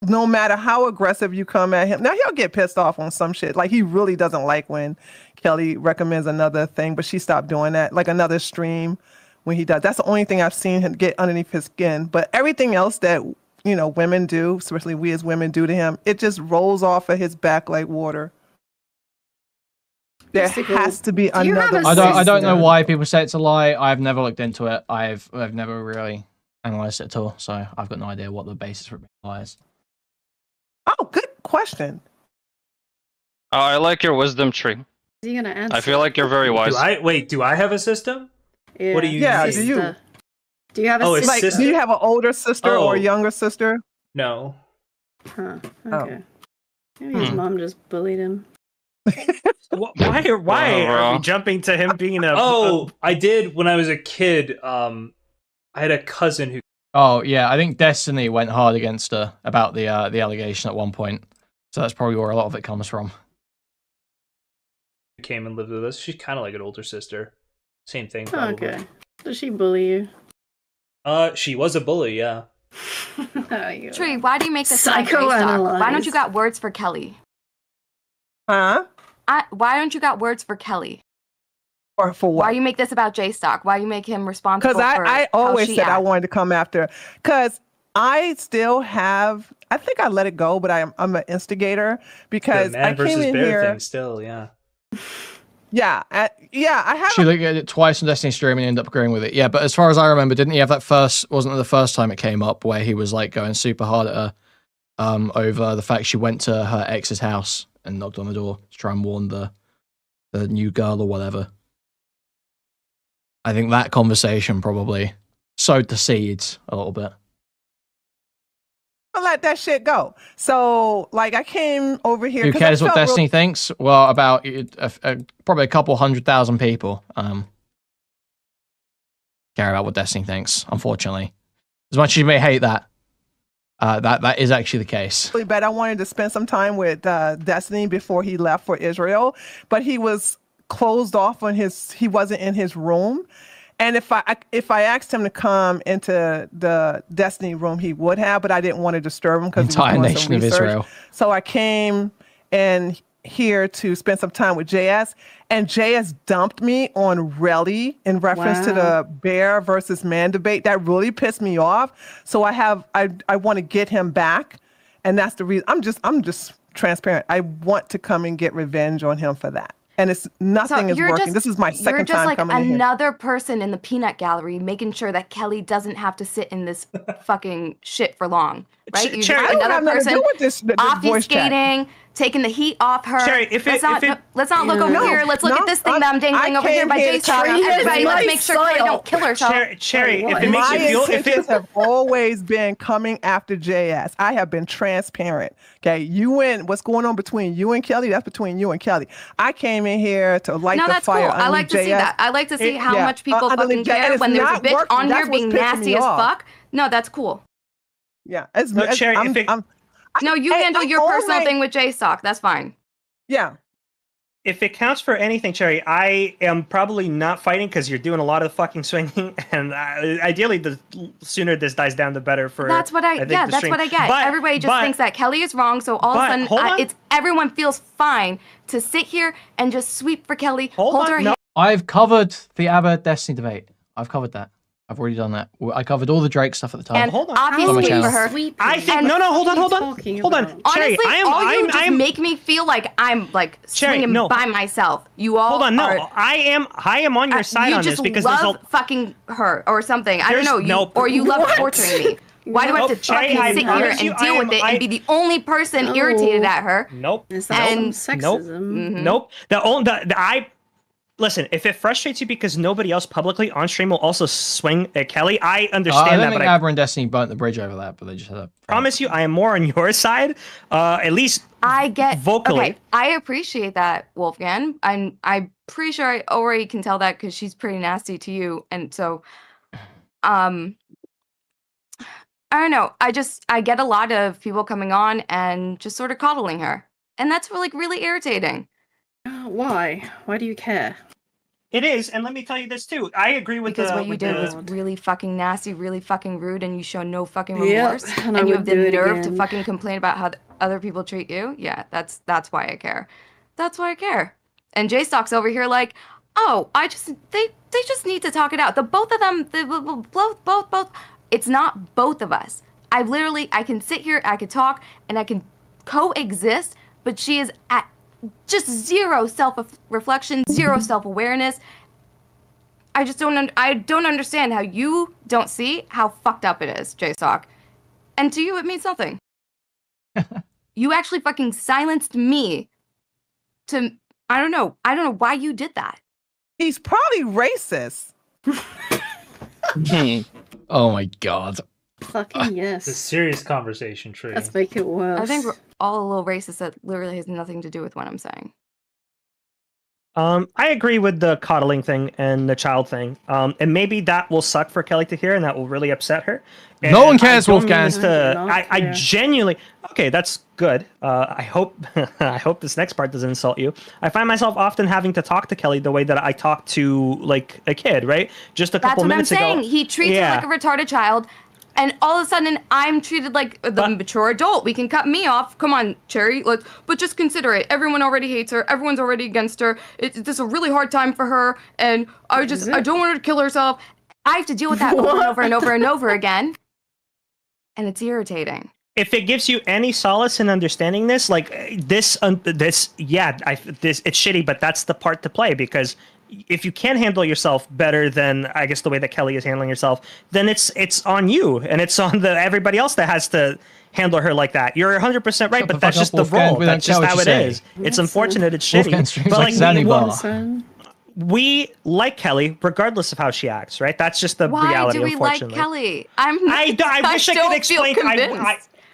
no matter how aggressive you come at him, now he'll get pissed off on some shit. Like, he really doesn't like when Kelly recommends another thing, but she stopped doing that. Like another stream when he does. That's the only thing I've seen him get underneath his skin. But everything else that, you know, women do, especially we as women do to him, it just rolls off of his back like water. There has to be another. I don't know why people say it's a lie. I've never looked into it. I've never really analyzed it at all, so I've got no idea what the basis for it lies. Oh, good question. Oh, I like your wisdom tree. Is he gonna answer? I feel like you're very wise. Do I have a system? Yeah. What do you? Yeah, mean? do you have a sister? Like, do you have an older sister or a younger sister? No. Huh. Okay. Maybe his mom just bullied him. Why are we jumping to him being a? I did when I was a kid. I had a cousin who. Oh yeah, I think Destiny went hard against her about the allegation at one point. So that's probably where a lot of it comes from. Came and lived with us. She's kind of like an older sister. Same thing. Probably. Okay. Does she bully you? She was a bully. Yeah. Tree, why do you make this psychoanalyze? Why don't you got words for Kelly? Huh? Why don't you got words for Kelly? Or for what? Why you make this about J-Stock? Why you make him responsible for I always said I wanted to come after. Because I still have, I think I let it go, but I'm an instigator. Because the man I came versus in bear here. thing still, yeah. Yeah, I have. She looked at it twice on Destiny stream and ended up agreeing with it. Yeah, but as far as I remember, didn't he have that wasn't it the first time it came up where he was like going super hard at her over the fact she went to her ex's house and knocked on the door to try and warn the new girl or whatever. I think that conversation probably sowed the seeds a little bit. I let that shit go. So, like, I came over here. Who cares what Destiny thinks? Well, about probably a couple 100,000 people care about what Destiny thinks, unfortunately. As much as you may hate that, that is actually the case. Really bad. I wanted to spend some time with Destiny before he left for Israel, but he was closed off on he wasn't in his room. And if I asked him to come into the Destiny room, he would have, but I didn't want to disturb him because entire nation of Israel. So I came in here to spend some time with JS, and JS dumped me on Relly in reference to the bear versus man debate. That really pissed me off. So I want to get him back, and that's the reason. I'm just transparent. I want to come and get revenge on him for that. And it's nothing is working. This is my second time coming in here. You're just like another person in the peanut gallery making sure that Kelly doesn't have to sit in this fucking shit for long, right? You're just another person obfuscating, taking the heat off her. Cherry, let's not look over here. Let's look at this thing that I'm dangling over here by J-Stock. Everybody, let's make sure Kelly don't kill herself. Cherry, if it makes you feel... My intentions have always been coming after JS. I have been transparent. Okay, what's going on between you and Kelly, that's between you and Kelly. I came in here to light the fire. Cool. I like to see that. I like to see how much people fucking care when there's a bitch on here being nasty as fuck. No, that's cool. Yeah. Cherry, no, you handle your personal thing with J-Stock. That's fine. Yeah. If it counts for anything, Cherry, I am probably not fighting because you're doing a lot of fucking swinging, and ideally, the sooner this dies down, the better for. That's what I get. Everybody just thinks that Kelly is wrong, so all of a sudden, everyone feels fine to sit here and just sweep for Kelly. Hold her hand. I've covered the ABBA Destiny debate. I've covered that. I've already done that. I covered all the Drake stuff at the time. And obviously for her. I think hold on. Cherry, honestly, make me feel like I'm like swinging by myself. You all I am on your side on this because there's fucking her or something. I don't know. Or you love torturing me. Why do I have to fucking sit here and deal with it and be the only person irritated at her? Nope. Is that sexism? Nope. listen, if it frustrates you because nobody else publicly on stream will also swing at Kelly, I understand I that. don't think Aber and Destiny burnt the bridge over that, but they just had a... promise you, I am more on your side, at least I get vocally. Okay, I appreciate that, Wolfgang. I'm pretty sure I already can tell that because she's pretty nasty to you, and so, I don't know. I get a lot of people coming on and just sort of coddling her, and that's really irritating. Why? Why do you care? It is, and let me tell you this too. I agree with because what you did was really fucking nasty, really fucking rude, and you show no fucking remorse, and you have the nerve to fucking complain about how other people treat you. Yeah, that's why I care. That's why I care. And jstlk's over here like, oh, they just need to talk it out. The both of them, both. It's not both of us. I can sit here, I could talk, and I can coexist, but she is at just zero self-reflection, zero self-awareness. I don't understand how you don't see how fucked up it is, jstlk. And to you, it means nothing. You actually fucking silenced me to, I don't know why you did that. He's probably racist. Oh my god. Fucking yes. It's a serious conversation, Tree. Let's make it worse. I think we're all a little racist that literally has nothing to do with what I'm saying. I agree with the coddling thing and the child thing. And maybe that will suck for Kelly to hear and that will really upset her. And no one cares, Wolfgang. I genuinely... Okay, that's good. I hope this next part doesn't insult you. I find myself often having to talk to Kelly the way that I talk to, like, a kid, right? Just a couple minutes ago. That's what I'm saying. He treats her like a retarded child. And all of a sudden, I'm treated like the mature adult. We can cut me off. Come on, Chaeiry. But just consider it. Everyone already hates her. Everyone's already against her. It's a really hard time for her. And I don't want her to kill herself. I have to deal with that over and over and over and over again. And it's irritating. If it gives you any solace in understanding this, like it's shitty, but that's the part to play, because if you can handle yourself better than, I guess, the way that Kelly is handling herself, then it's on you, and it's on everybody else that has to handle her like that. You're 100% right, but that's just the role. That's just how it is. It's unfortunate. It's shitty. But we like Kelly regardless of how she acts, right? That's just the reality. Why do we like Kelly? I wish I could explain.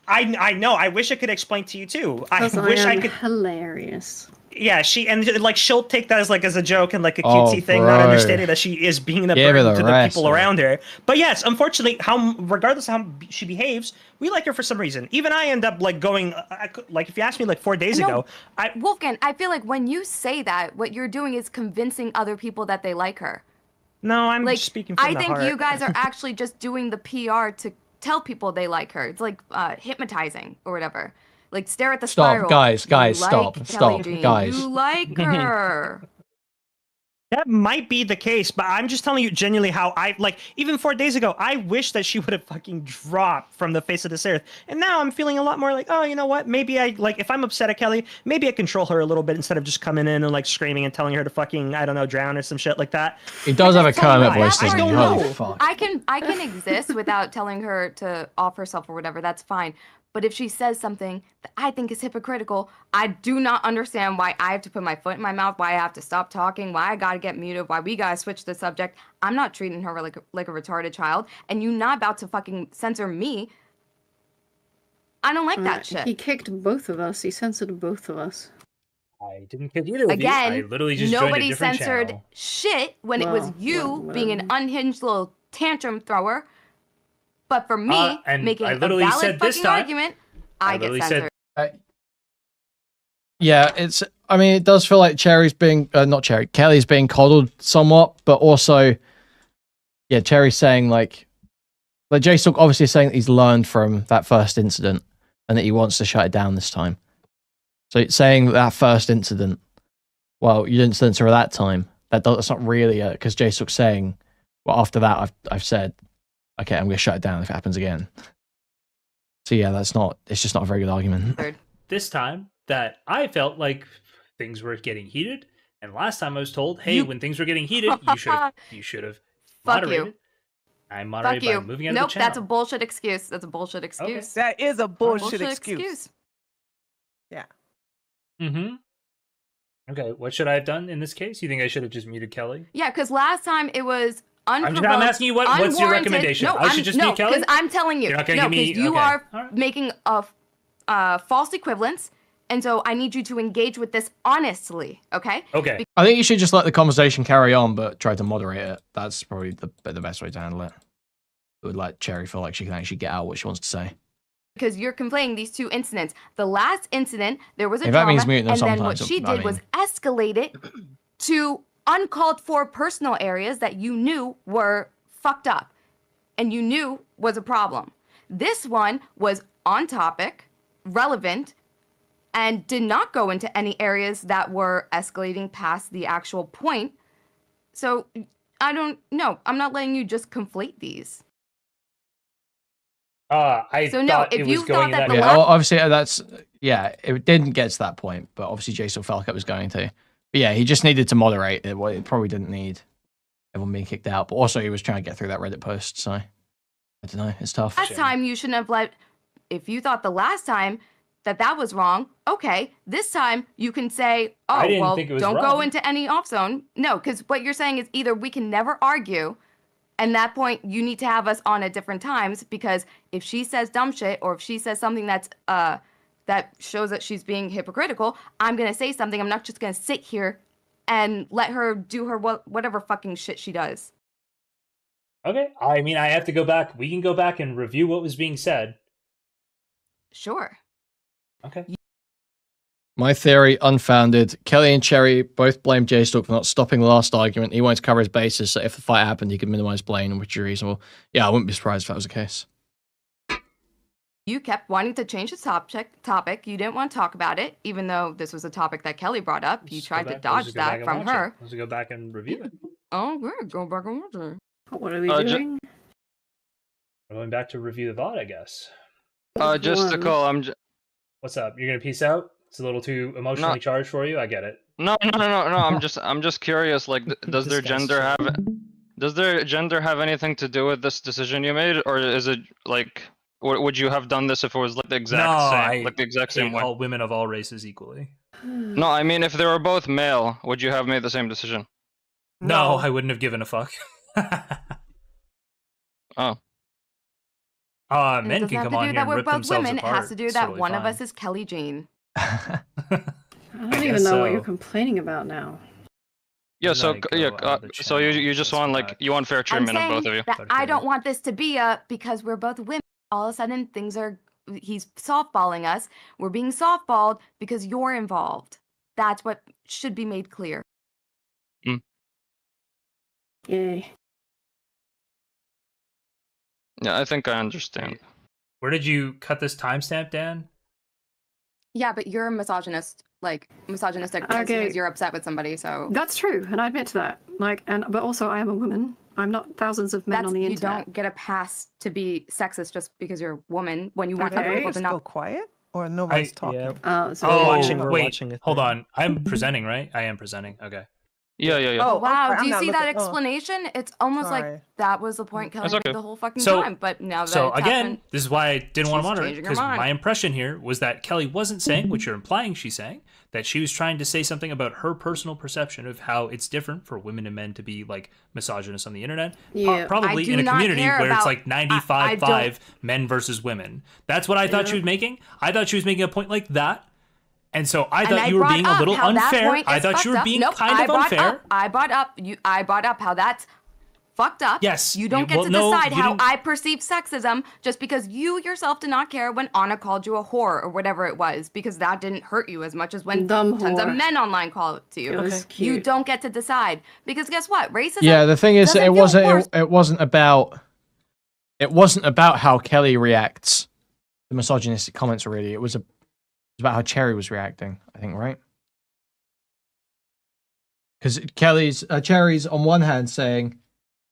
I know. I wish I could explain to you too. I wish I could. Hilarious. Yeah, she'll take that as a joke and like a cutesy thing, not understanding that she is being a burden to the people around her. But yes, unfortunately, regardless of how she behaves, we like her for some reason. Even I end up going if you asked me 4 days ago, Wolfgang, I feel like when you say that, what you're doing is convincing other people that they like her. No, I'm speaking from the heart. I think you guys are actually just doing the PR to tell people they like her. It's like hypnotizing or whatever. Like, stare at the spiral. Guys, stop, guys. You like her. That might be the case, but I'm just telling you genuinely how even 4 days ago, I wish that she would have fucking dropped from the face of this earth. And now I'm feeling a lot more like, oh, you know what? Maybe if I'm upset at Kelly, maybe I control her a little bit instead of just coming in and screaming and telling her to fucking, I don't know, drown or some shit like that. He does have a Kermit voice. I don't know. I can exist without telling her to off herself or whatever. That's fine. But if she says something that I think is hypocritical, I do not understand why I have to put my foot in my mouth, why I have to stop talking, why I gotta get muted, why we gotta switch the subject. I'm not treating her like a retarded child, and you're not about to fucking censor me. I don't like that shit. He kicked both of us. He censored both of us. I didn't kick either of you. I literally just nobody censored shit when it was you being an unhinged little tantrum thrower. But for me, making a valid fucking argument, I get censored. Yeah, it does feel like Chaeiry's being, Kelly's being coddled somewhat, but also, yeah, Chaeiry's saying jstlk obviously saying that he's learned from that first incident and that he wants to shut it down this time. So saying that first incident, well, you didn't censor her that time. That's not really because jstlk's saying, well, after that, I've said, okay, I'm going to shut it down if it happens again. So yeah, it's just not a very good argument. This time that I felt like things were getting heated, and last time I was told, hey, when things were getting heated, you should have moderated. You. I moderated by moving out of the channel. That's a bullshit excuse. That's a bullshit excuse. Okay. That is a bullshit excuse. Yeah. Mm-hmm. Okay, what should I have done in this case? You think I should have just muted Kelly? Yeah, because last time it was unprovoked. I'm asking you what's your recommendation? No, I should just mute Kelly? because I'm telling you. You're not going to give me... because you are making a false equivalence, and so I need you to engage with this honestly, okay? Okay. I think you should just let the conversation carry on, but try to moderate it. That's probably the best way to handle it. It would let Chaeiry feel like she can actually get out what she wants to say. Because you're complaining these two incidents. The last incident, there was a If drama, that means muting them and then sometimes, what she did was escalate it to uncalled for personal areas that you knew were fucked up and you knew was a problem. This one was on topic, relevant, and did not go into any areas that were escalating past the actual point. So I don't know. I'm not letting you just conflate these. If you thought that obviously it didn't get to that point, but obviously Jason felt like it was going to. But yeah, he just needed to moderate it. Well, it probably didn't need everyone being kicked out, but also he was trying to get through that Reddit post, so I don't know, it's tough. Last time you shouldn't have let, if you thought the last time that was wrong, okay, this time you can say, oh, well, don't go into any off zone. No, because what you're saying is either we can never argue, and that point you need to have us on at different times, because if she says dumb shit or if she says something that's that shows that she's being hypocritical, I'm gonna say something. I'm not just gonna sit here and let her do her whatever fucking shit she does. Okay, I mean, I have to go back. We can go back and review what was being said. Sure. Okay. My theory, unfounded. Kelly and Chaeiry both blame jstlk for not stopping the last argument. He wanted to cover his bases, so if the fight happened, he could minimize blame, which is reasonable. Yeah, I wouldn't be surprised if that was the case. You kept wanting to change the topic. You didn't want to talk about it, even though this was a topic that Kelly brought up. You tried to dodge that from her. Let's go back and review it. Oh, good. Go back and watch it. What are we doing? We're going back to review the VOD, I guess. Just to call, What's up? You're gonna peace out? It's a little too emotionally charged for you. I get it. No. I'm just curious. Like, does their gender have anything to do with this decision you made, or is it like, would you have done this if it was like the exact same way? All women of all races equally. No, I mean, if they were both male, would you have made the same decision? No, I wouldn't have given a fuck. Oh. Men can come on here and rip themselves apart. It has to do that one of us is Kelly Jean. I don't even know what you're complaining about now. Yeah, so you just want you want fair treatment of both of you. I don't want this to be because we're both women. All of a sudden he's softballing us. We're being softballed because you're involved. That's what should be made clear. Yay. Yeah, I think I understand. Where did you cut this timestamp, Dan? Yeah, but you're a misogynist, misogynistic because you're upset with somebody, so... That's true, and I admit to that. But also I am a woman. I'm not thousands of men on the internet. You don't get a pass to be sexist just because you're a woman when you want other people to not... Go quiet? Or nobody's talking? Wait, hold on. I'm presenting, right? I am presenting, okay. Yeah. Oh, wow. Do you see that explanation? It's almost like that was the point Kelly made the whole fucking time, but now that again, this is why I didn't want to moderate, because my impression here was that Kelly wasn't saying what you're implying she's saying, that she was trying to say something about her personal perception of how it's different for women and men to be, misogynist on the internet. Yeah. Probably in a community where it's 95-5 men versus women. That's what I thought she was making. I thought she was making a point like that. And so I thought you were being a little unfair. I thought you were being kind of unfair. I brought up how that's fucked up. Yes. You don't get to decide how I perceive sexism just because you yourself did not care when Anna called you a whore or whatever it was, because that didn't hurt you as much as when tons of men online call it to you. Okay. You don't get to decide, because guess what? Racism. Yeah, the thing is, it wasn't about how Kelly reacts to misogynistic comments. Really, it was about how Chaeiry was reacting, I think, right? Because Chaeiry's on one hand saying,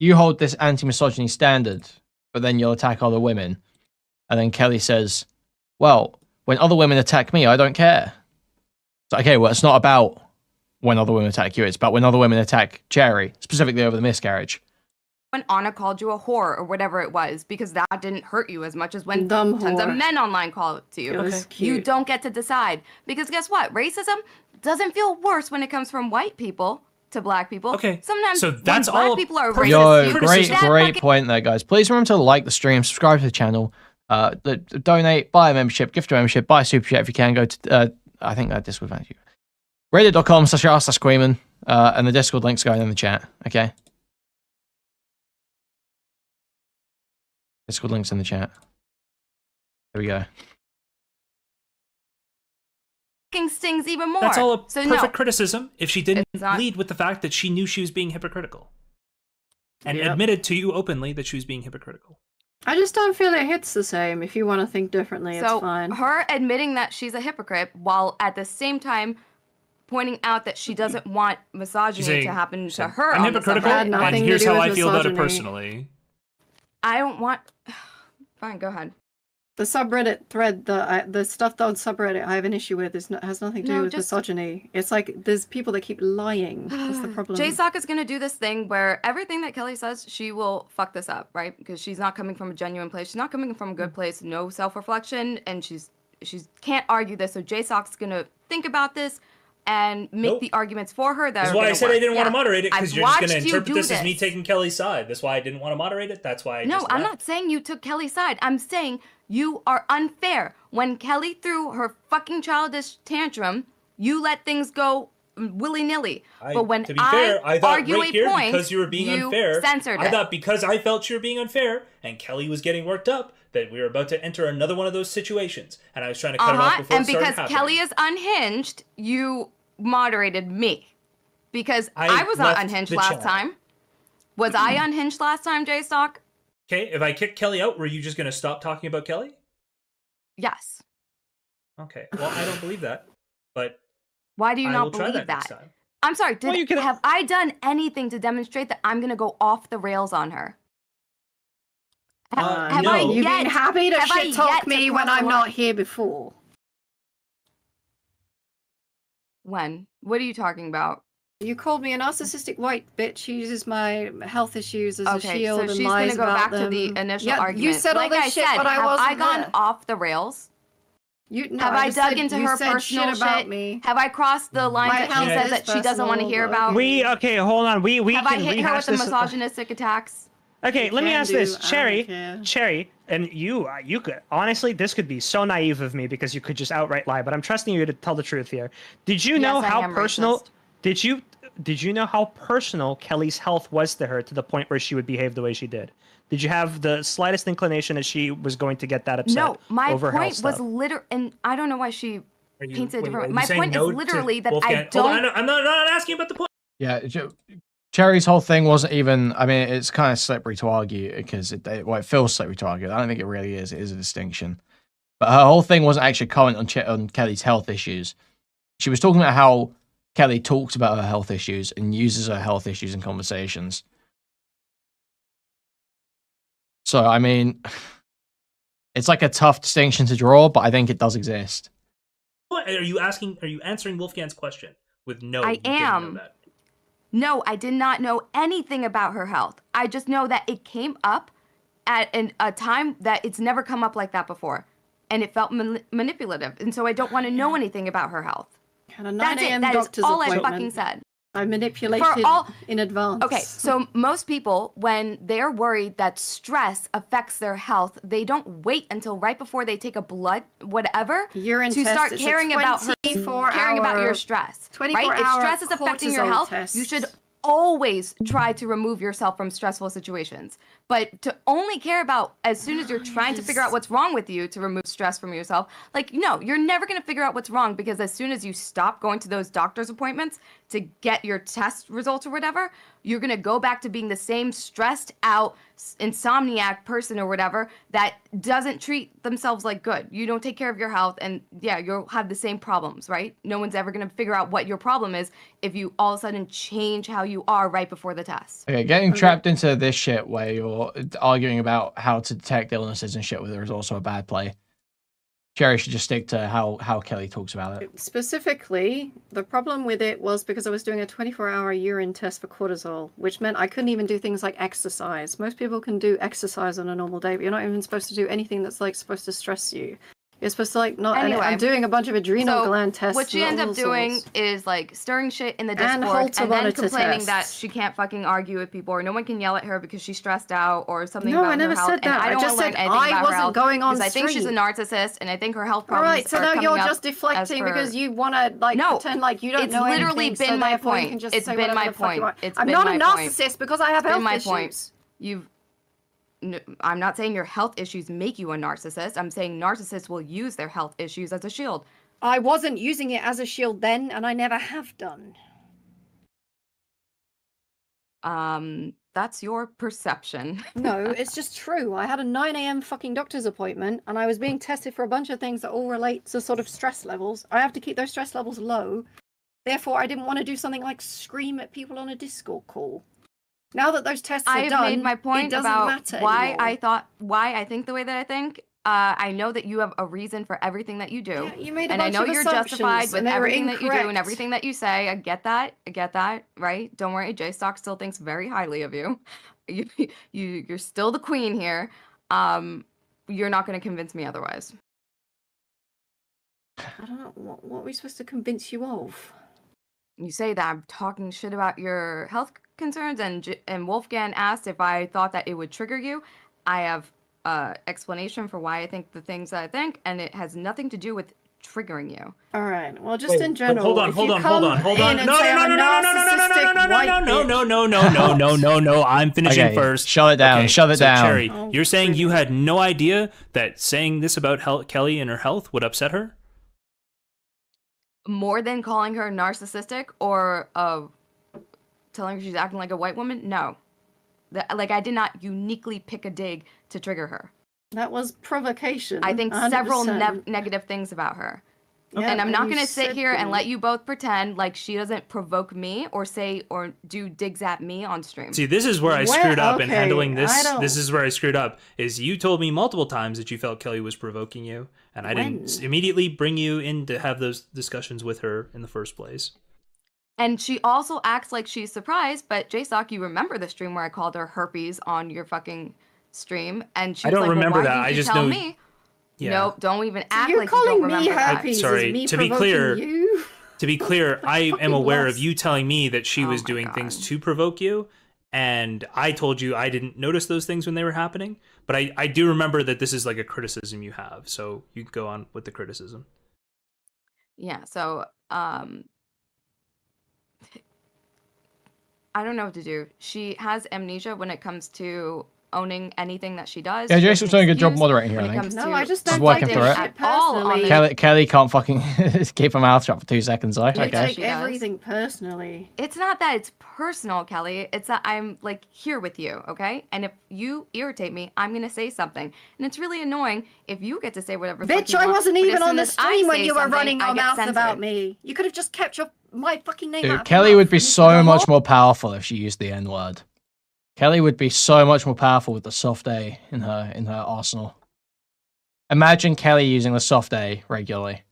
you hold this anti-misogyny standard, but then you'll attack other women. And then Kelly says, well, when other women attack me, I don't care. So, okay, well, it's not about when other women attack you, it's about when other women attack Chaeiry, specifically over the miscarriage. When Anna called you a whore or whatever it was, because that didn't hurt you as much as when tons of men online call it to you. You don't get to decide, because guess what? Racism doesn't feel worse when it comes from white people to black people. Okay. Sometimes so that's black all people are Yo, racist. great point there, guys. Please remember to like the stream, subscribe to the channel, donate, buy a membership, gift a membership, buy a super chat if you can. Go to I think that Discord thank you. Reddit.com/r/Kuihman, and the Discord link's going in the chat. Okay. Discord link's in the chat. There we go. Stings even more. That's all a perfect criticism if she didn't lead with the fact that she knew she was being hypocritical. And admitted to you openly that she was being hypocritical. I just don't feel it hits the same. If you want to think differently, it's fine. Her admitting that she's a hypocrite while at the same time pointing out that she doesn't want misogyny to happen to her. I'm hypocritical, and here's how I feel about it personally. I don't want... Fine, go ahead. The subreddit thread, the stuff on subreddit I have an issue with has nothing to do with misogyny. It's like there's people that keep lying. That's the problem. JSTLK is going to do this thing where everything that Kelly says, she will fuck this up, right? Because she's not coming from a genuine place. She's not coming from a good place, no self-reflection, and she can't argue this. So JSTLK is going to think about this and make the arguments for her. That's why I said I didn't want to moderate it, because you're just going to interpret this as me taking Kelly's side. That's why I didn't want to moderate it. That's why I just I'm not saying you took Kelly's side. I'm saying you are unfair. When Kelly threw her fucking childish tantrum, you let things go willy-nilly. But when to be fair, I thought right here, because you were being unfair, censored I thought because I felt you were being unfair and Kelly was getting worked up, that we were about to enter another one of those situations, and I was trying to cut it off before it started happening. And because Kelly is unhinged, you moderated me. Because I was not unhinged last time. Was I unhinged last time, JSTLK? Okay, if I kick Kelly out, were you just going to stop talking about Kelly? Yes. Okay, well, I don't believe that, but why do you not believe that? I'm sorry, have I done anything to demonstrate that I'm going to go off the rails on her? No. You've been happy to shit talk me when I'm not here before. When? What are you talking about? You called me a narcissistic white bitch who uses my health issues as a shield and lies about them. So she's going to go back to the initial argument. You said all this shit, but I wasn't there. Have I gone off the rails? Have I dug into her personal shit about me? Have I crossed the line that she says that she doesn't want to hear about? Okay, hold on. We have I hit her with the misogynistic attacks? Okay, let me ask this, Cherry, and you could honestly, this could be so naive of me because you could just outright lie, but I'm trusting you to tell the truth here. Did you know how personal? Did you know how personal Kelly's health was to her to the point where she would behave the way she did? Did you have the slightest inclination that she was going to get that upset? No, my over point was literally, and I don't know why she paints it differently. My point is literally that I don't. I'm not asking about the point. Yeah, Cherry's whole thing wasn't even. I mean, it's kind of slippery to argue because it feels slippery to argue. I don't think it really is. It is a distinction. But her whole thing wasn't actually comment on Kelly's health issues. She was talking about how Kelly talks about her health issues and uses her health issues in conversations. So, I mean, it's like a tough distinction to draw, but I think it does exist. What are you asking? Are you answering Wolfgang's question with no? I am. No, I did not know anything about her health. I just know that it came up at a time that it's never come up like that before. And it felt manipulative. And so I don't want to know anything about her health. That's it. That is all I fucking said. I manipulated in advance. Okay, so most people, when they're worried that stress affects their health, they don't wait until right before they take a blood, whatever, urine to test. start caring about your stress. 24-hour right? If stress is affecting your health, you should always try to remove yourself from stressful situations. But to only care about as soon as you're trying to figure out what's wrong with you to remove stress from yourself, like, no, you're never going to figure out what's wrong, because as soon as you stop going to those doctor's appointments to get your test results or whatever, you're going to go back to being the same stressed out insomniac person or whatever that doesn't treat themselves like good. You don't take care of your health, and yeah, you'll have the same problems, right? No one's ever going to figure out what your problem is if you all of a sudden change how you are right before the test. Okay, getting trapped into this shit where you're arguing about how to detect illnesses and shit with her is also a bad play. Cherry should just stick to how Kelly talks about it. Specifically, the problem with it was because I was doing a 24-hour urine test for cortisol, which meant I couldn't even do things like exercise. Most people can do exercise on a normal day, but you're not even supposed to do anything that's like supposed to stress you. You're supposed to like not. Anyway, I'm doing a bunch of adrenal gland tests. What she ends up doing is like stirring shit in the Discord and then complaining that she can't fucking argue with people or no one can yell at her because she's stressed out or something about her health. No, I never said that. I just said I wasn't going on stream. I think she's a narcissist and I think her health problems. All right, so now you're just deflecting because you want to like pretend like you don't know anything. It's literally been my point. It's been my point. I'm not a narcissist because I have health issues. I'm not saying your health issues make you a narcissist. I'm saying narcissists will use their health issues as a shield. I wasn't using it as a shield then, and I never have done. That's your perception. No, it's just true. I had a 9 a.m. fucking doctor's appointment, and I was being tested for a bunch of things that all relate to sort of stress levels. I have to keep those stress levels low. Therefore, I didn't want to do something like scream at people on a Discord call. Now that those tests are done, made my point about why I think the way that I think. I know that you have a reason for everything that you do. Yeah, you made a and bunch I know of you're justified with everything that you do and incorrect. everything that you say. I get that, right? Don't worry, jstlk still thinks very highly of you. You're still the queen here. You're not going to convince me otherwise. I don't know. What are we supposed to convince you of? You say that I'm talking shit about your health concerns, and Wolfgang asked if I thought that it would trigger you. I have explanation for why I think the things that I think, and it has nothing to do with triggering you. All right. Well, just in general. Hold on. No. I'm finishing first. Shut it down. Shut it down. Chaeiry, you're saying you had no idea that saying this about Kelly and her health would upset her? More than calling her narcissistic or telling her she's acting like a white woman? No. Like, I did not uniquely pick a dig to trigger her. That was provocation. I think 100%. Several negative things about her. Yeah, and I'm not going to sit here and let you both pretend like she doesn't provoke me or say or do digs at me on stream. See, this is where I screwed up in handling this. This is where I screwed up. Is you told me multiple times that you felt Kelly was provoking you, and I didn't immediately bring you in to have those discussions with her in the first place. And she also acts like she's surprised, but jstlk, you remember the stream where I called her herpes on your fucking stream, and she was like, remember well, why that. didn't you tell me? Yeah. Nope, don't even act like you don't remember that. Sorry, to be clear, I am aware of you telling me that she was doing things to provoke you, and I told you I didn't notice those things when they were happening, but I do remember that this is like a criticism you have, so you can go on with the criticism. Yeah, so, I don't know what to do. She has amnesia when it comes to owning anything that she does. Yeah, Jason's doing a good job moderating here, I think. No, I just don't like it personally. Kelly can't fucking keep her mouth shut for 2 seconds, though. You take everything personally. It's not that it's personal, Kelly. It's that I'm, like, here with you, okay? And if you irritate me, I'm gonna say something. And it's really annoying if you get to say whatever the fuck you want. Bitch, I wasn't even on the as stream when you were running your mouth about me. You could have just kept my fucking name out. Kelly would be so much more powerful if she used the N-word. Kelly would be so much more powerful with the soft A in her arsenal. Imagine Kelly using the soft A regularly.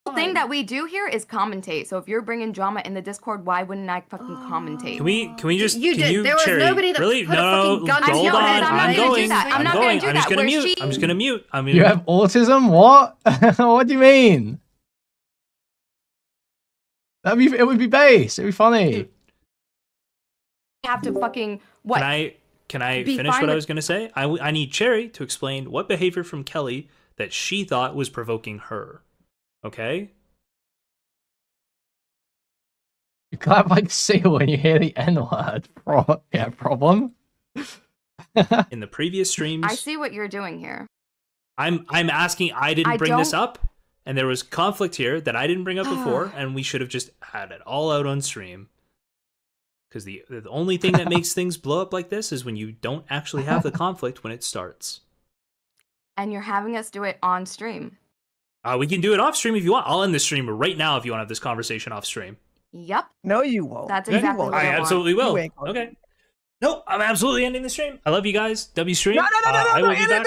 The thing that we do here is commentate. So if you're bringing drama in the Discord, why wouldn't I fucking commentate? Can we just there was nobody that really? Put a fucking gun hold on. on. I'm going. I'm not going to do that. I'm just gonna mute. You have autism? What? What do you mean? It would be base. It'd be funny. Have to fucking what? Can I finish what I was gonna say? I need Chaeiry to explain what behavior from Kelly that she thought was provoking her. Okay. You clap like seal when you hear the N-word. Problem. In the previous streams, I see what you're doing here. I'm asking. I didn't bring this up, and there was conflict here that I didn't bring up before, and we should have just had it all out on stream. Because the only thing that makes things blow up like this is when you don't actually have the conflict when it starts. And you're having us do it on stream. We can do it off stream if you want. I'll end the stream right now if you want to have this conversation off stream. Yep. No, you won't. That's exactly what I absolutely will. Okay. No, I'm absolutely ending the stream. I love you guys. W stream. No, don't end it.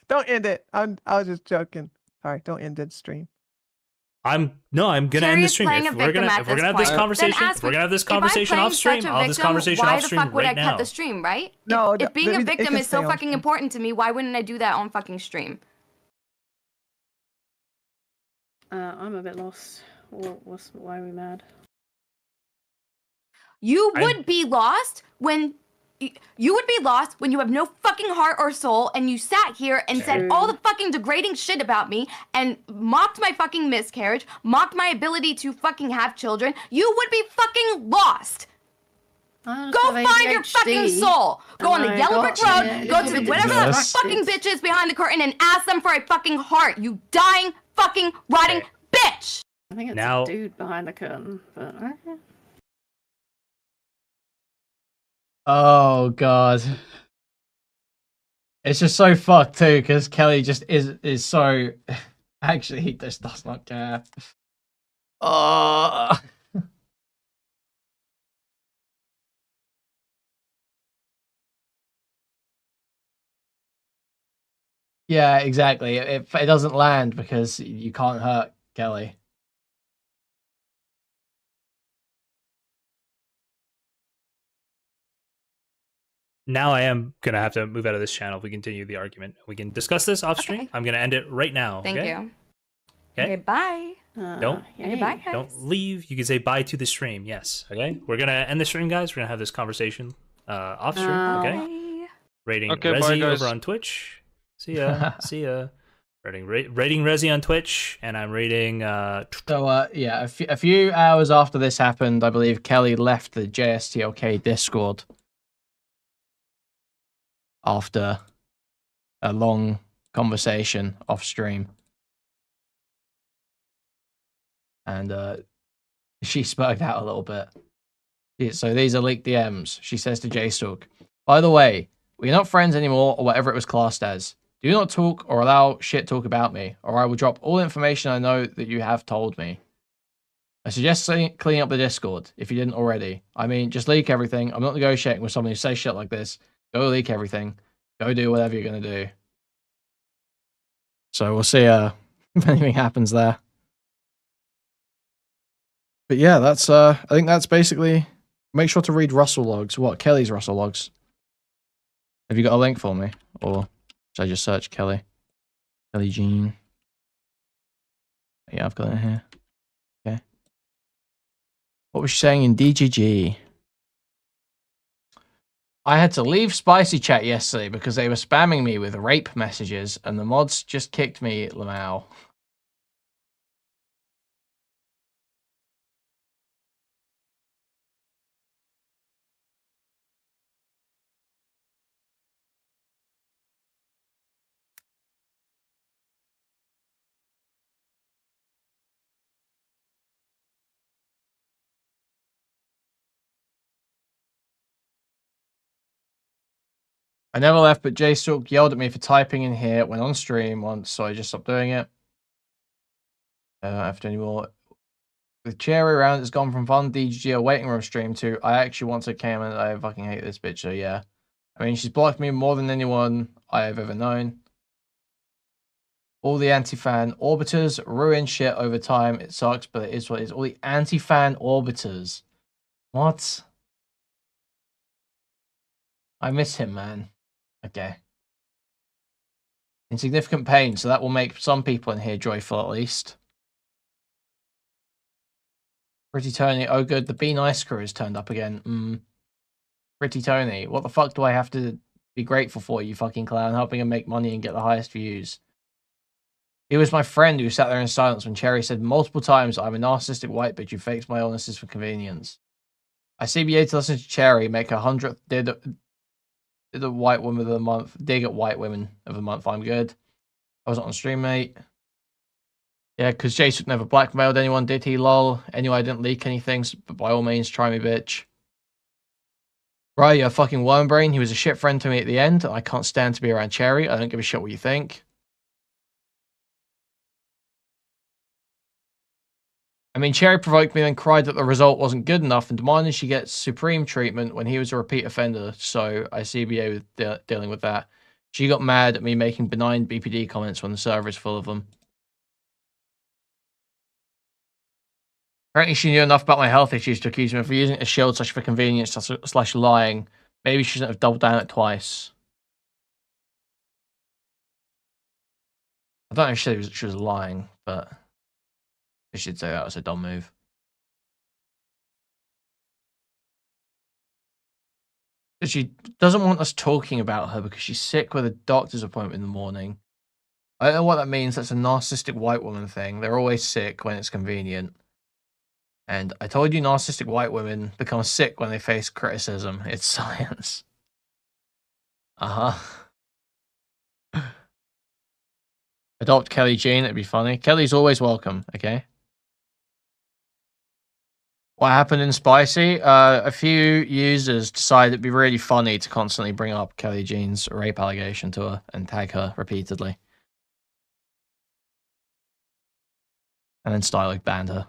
Don't end it. I was just joking. All right, don't end the stream. I'm gonna end the stream. If we're gonna have this conversation, off stream, I'll have this conversation off stream right now. Why the fuck would I cut the stream, right? No, if being a victim is so fucking important to me, why wouldn't I do that on fucking stream? I'm a bit lost. Why are we mad? You would be lost when you have no fucking heart or soul, and you sat here and said all the fucking degrading shit about me and mocked my fucking miscarriage, mocked my ability to fucking have children. You would be fucking lost. Go find your fucking soul. Go on the yellow brick road. Go to whatever the fucking bitch is behind the curtain and ask them for a fucking heart. You dying fucking rotting bitch. I think it's a dude behind the curtain, but okay. Oh god, it's just so fucked too because Kelly just is so. Actually, he just does not care. Oh. Yeah, exactly. It doesn't land because you can't hurt Kelly. Now I am going to have to move out of this channel if we continue the argument. We can discuss this off stream. Okay. I'm going to end it right now. Thank you. Okay, bye. Don't bye, guys. Don't leave. You can say bye to the stream. Yes. Okay. We're going to end the stream, guys. We're going to have this conversation off stream. Okay. Bye. Rating Resi over on Twitch. See ya. See ya. Rating Resi on Twitch, and I'm rating. So yeah, a few hours after this happened, I believe Kelly left the jstlk Discord after a long conversation off stream, and she spoke out a little bit. So these are leaked DMs. She says to jstlk, "By the way, we're not friends anymore, or whatever it was classed as. Do not talk or allow shit talk about me, or I will drop all information I know that you have told me. I suggest cleaning up the Discord, if you didn't already. I mean, just leak everything. I'm not negotiating with someone who says shit like this. Go leak everything. Go do whatever you're going to do." So we'll see if anything happens there. But yeah, that's I think that's basically... Make sure to read Russell logs. What? Kelly's Russell logs. Have you got a link for me? Or... should I just search Kelly? Kelly Jean. Yeah, I've got it here. Okay. What was she saying in DGG? I had to leave Spicy Chat yesterday because they were spamming me with rape messages and the mods just kicked me, Lamau. I never left, but jstlk yelled at me for typing in here when on stream once, so I just stopped doing it. I don't have to anymore. With Chaeiry around, it's gone from fun DGG or waiting room stream to I actually once I came and I fucking hate this bitch, so yeah. I mean, she's blocked me more than anyone I have ever known. All the anti-fan orbiters ruin shit over time. It sucks, but it is what it is. All the anti-fan orbiters. What? I miss him, man. Okay. Insignificant pain, so that will make some people in here joyful at least. Pretty Tony, oh good, the Be Nice crew has turned up again. Pretty Tony, what the fuck do I have to be grateful for, you fucking clown, helping him make money and get the highest views? He was my friend who sat there in silence when Chaeiry said multiple times, I'm a narcissistic white bitch who fakes my illnesses for convenience. I CBA to listen to Chaeiry make 100th did a white woman of the month, dig at white women of the month, I'm good. I was on stream, mate. Yeah, because jstlk never blackmailed anyone, did he, lol? Anyway, I didn't leak anything, but by all means, try me, bitch. Right, you're a fucking worm brain. He was a shit friend to me at the end. I can't stand to be around Chaeiry. I don't give a shit what you think. I mean, Chaeiry provoked me, then cried that the result wasn't good enough and demanded she get supreme treatment when he was a repeat offender, so I CBA with dealing with that. She got mad at me making benign BPD comments when the server is full of them. Apparently she knew enough about my health issues to accuse me of using a shield such for convenience slash lying. Maybe she shouldn't have doubled down it twice. I don't know if she was lying, but I should say that was a dumb move. She doesn't want us talking about her because she's sick with a doctor's appointment in the morning. I don't know what that means. That's a narcissistic white woman thing. They're always sick when it's convenient. And I told you narcissistic white women become sick when they face criticism. It's science. Adopt Kelly Jean, it'd be funny. Kelly's always welcome, okay? What happened in Spicy? A few users decided it'd be really funny to constantly bring up Kelly Jean's rape allegation to her and tag her repeatedly. And then Stylic banned her.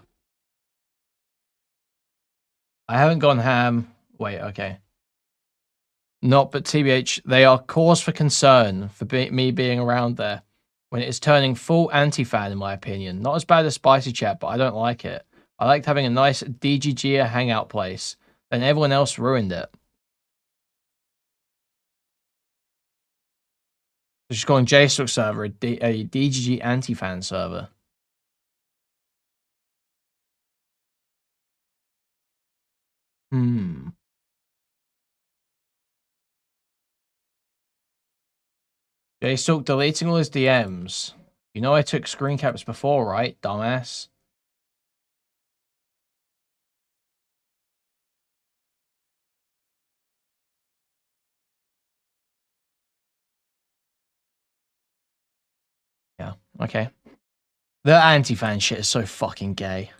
I haven't gone ham. Wait, okay. Not but TBH, they are cause for concern for me being around there when it is turning full anti-fan in my opinion. Not as bad as Spicy Chat, but I don't like it. I liked having a nice DGG hangout place. Then everyone else ruined it. She's calling jstlk server a DGG anti-fan server. jstlk deleting all his DMs. You know I took screen caps before, right, dumbass? Yeah, okay. The anti-fan shit is so fucking gay.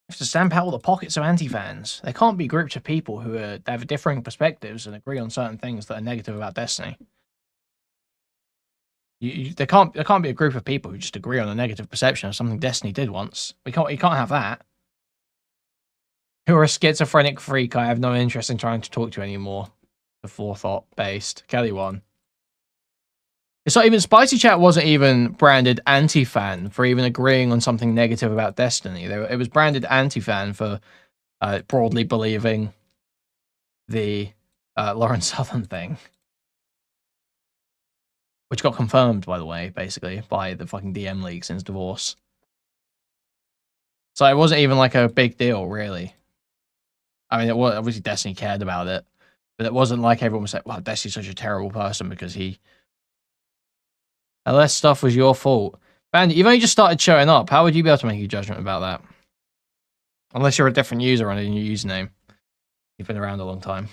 You have to stamp out all the pockets of anti-fans. They can't be groups of people who have differing perspectives and agree on certain things that are negative about Destiny. There can't be a group of people who just agree on a negative perception of something Destiny did once. You can't have that. Who are a schizophrenic freak I have no interest in trying to talk to anymore. The forethought based. Kelly won. It's not even Spicy Chat wasn't even branded anti-fan for even agreeing on something negative about Destiny. It was branded anti-fan for broadly believing the Lauren Southern thing. Which got confirmed, by the way, basically, by the fucking DM leak since divorce. So it wasn't even like a big deal, really. I mean, it was, obviously Destiny cared about it, but it wasn't like everyone was like, wow, Destiny's such a terrible person because he... Unless stuff was your fault. Bandit, you've only just started showing up. How would you be able to make a judgment about that? Unless you're a different user on a new username. You've been around a long time.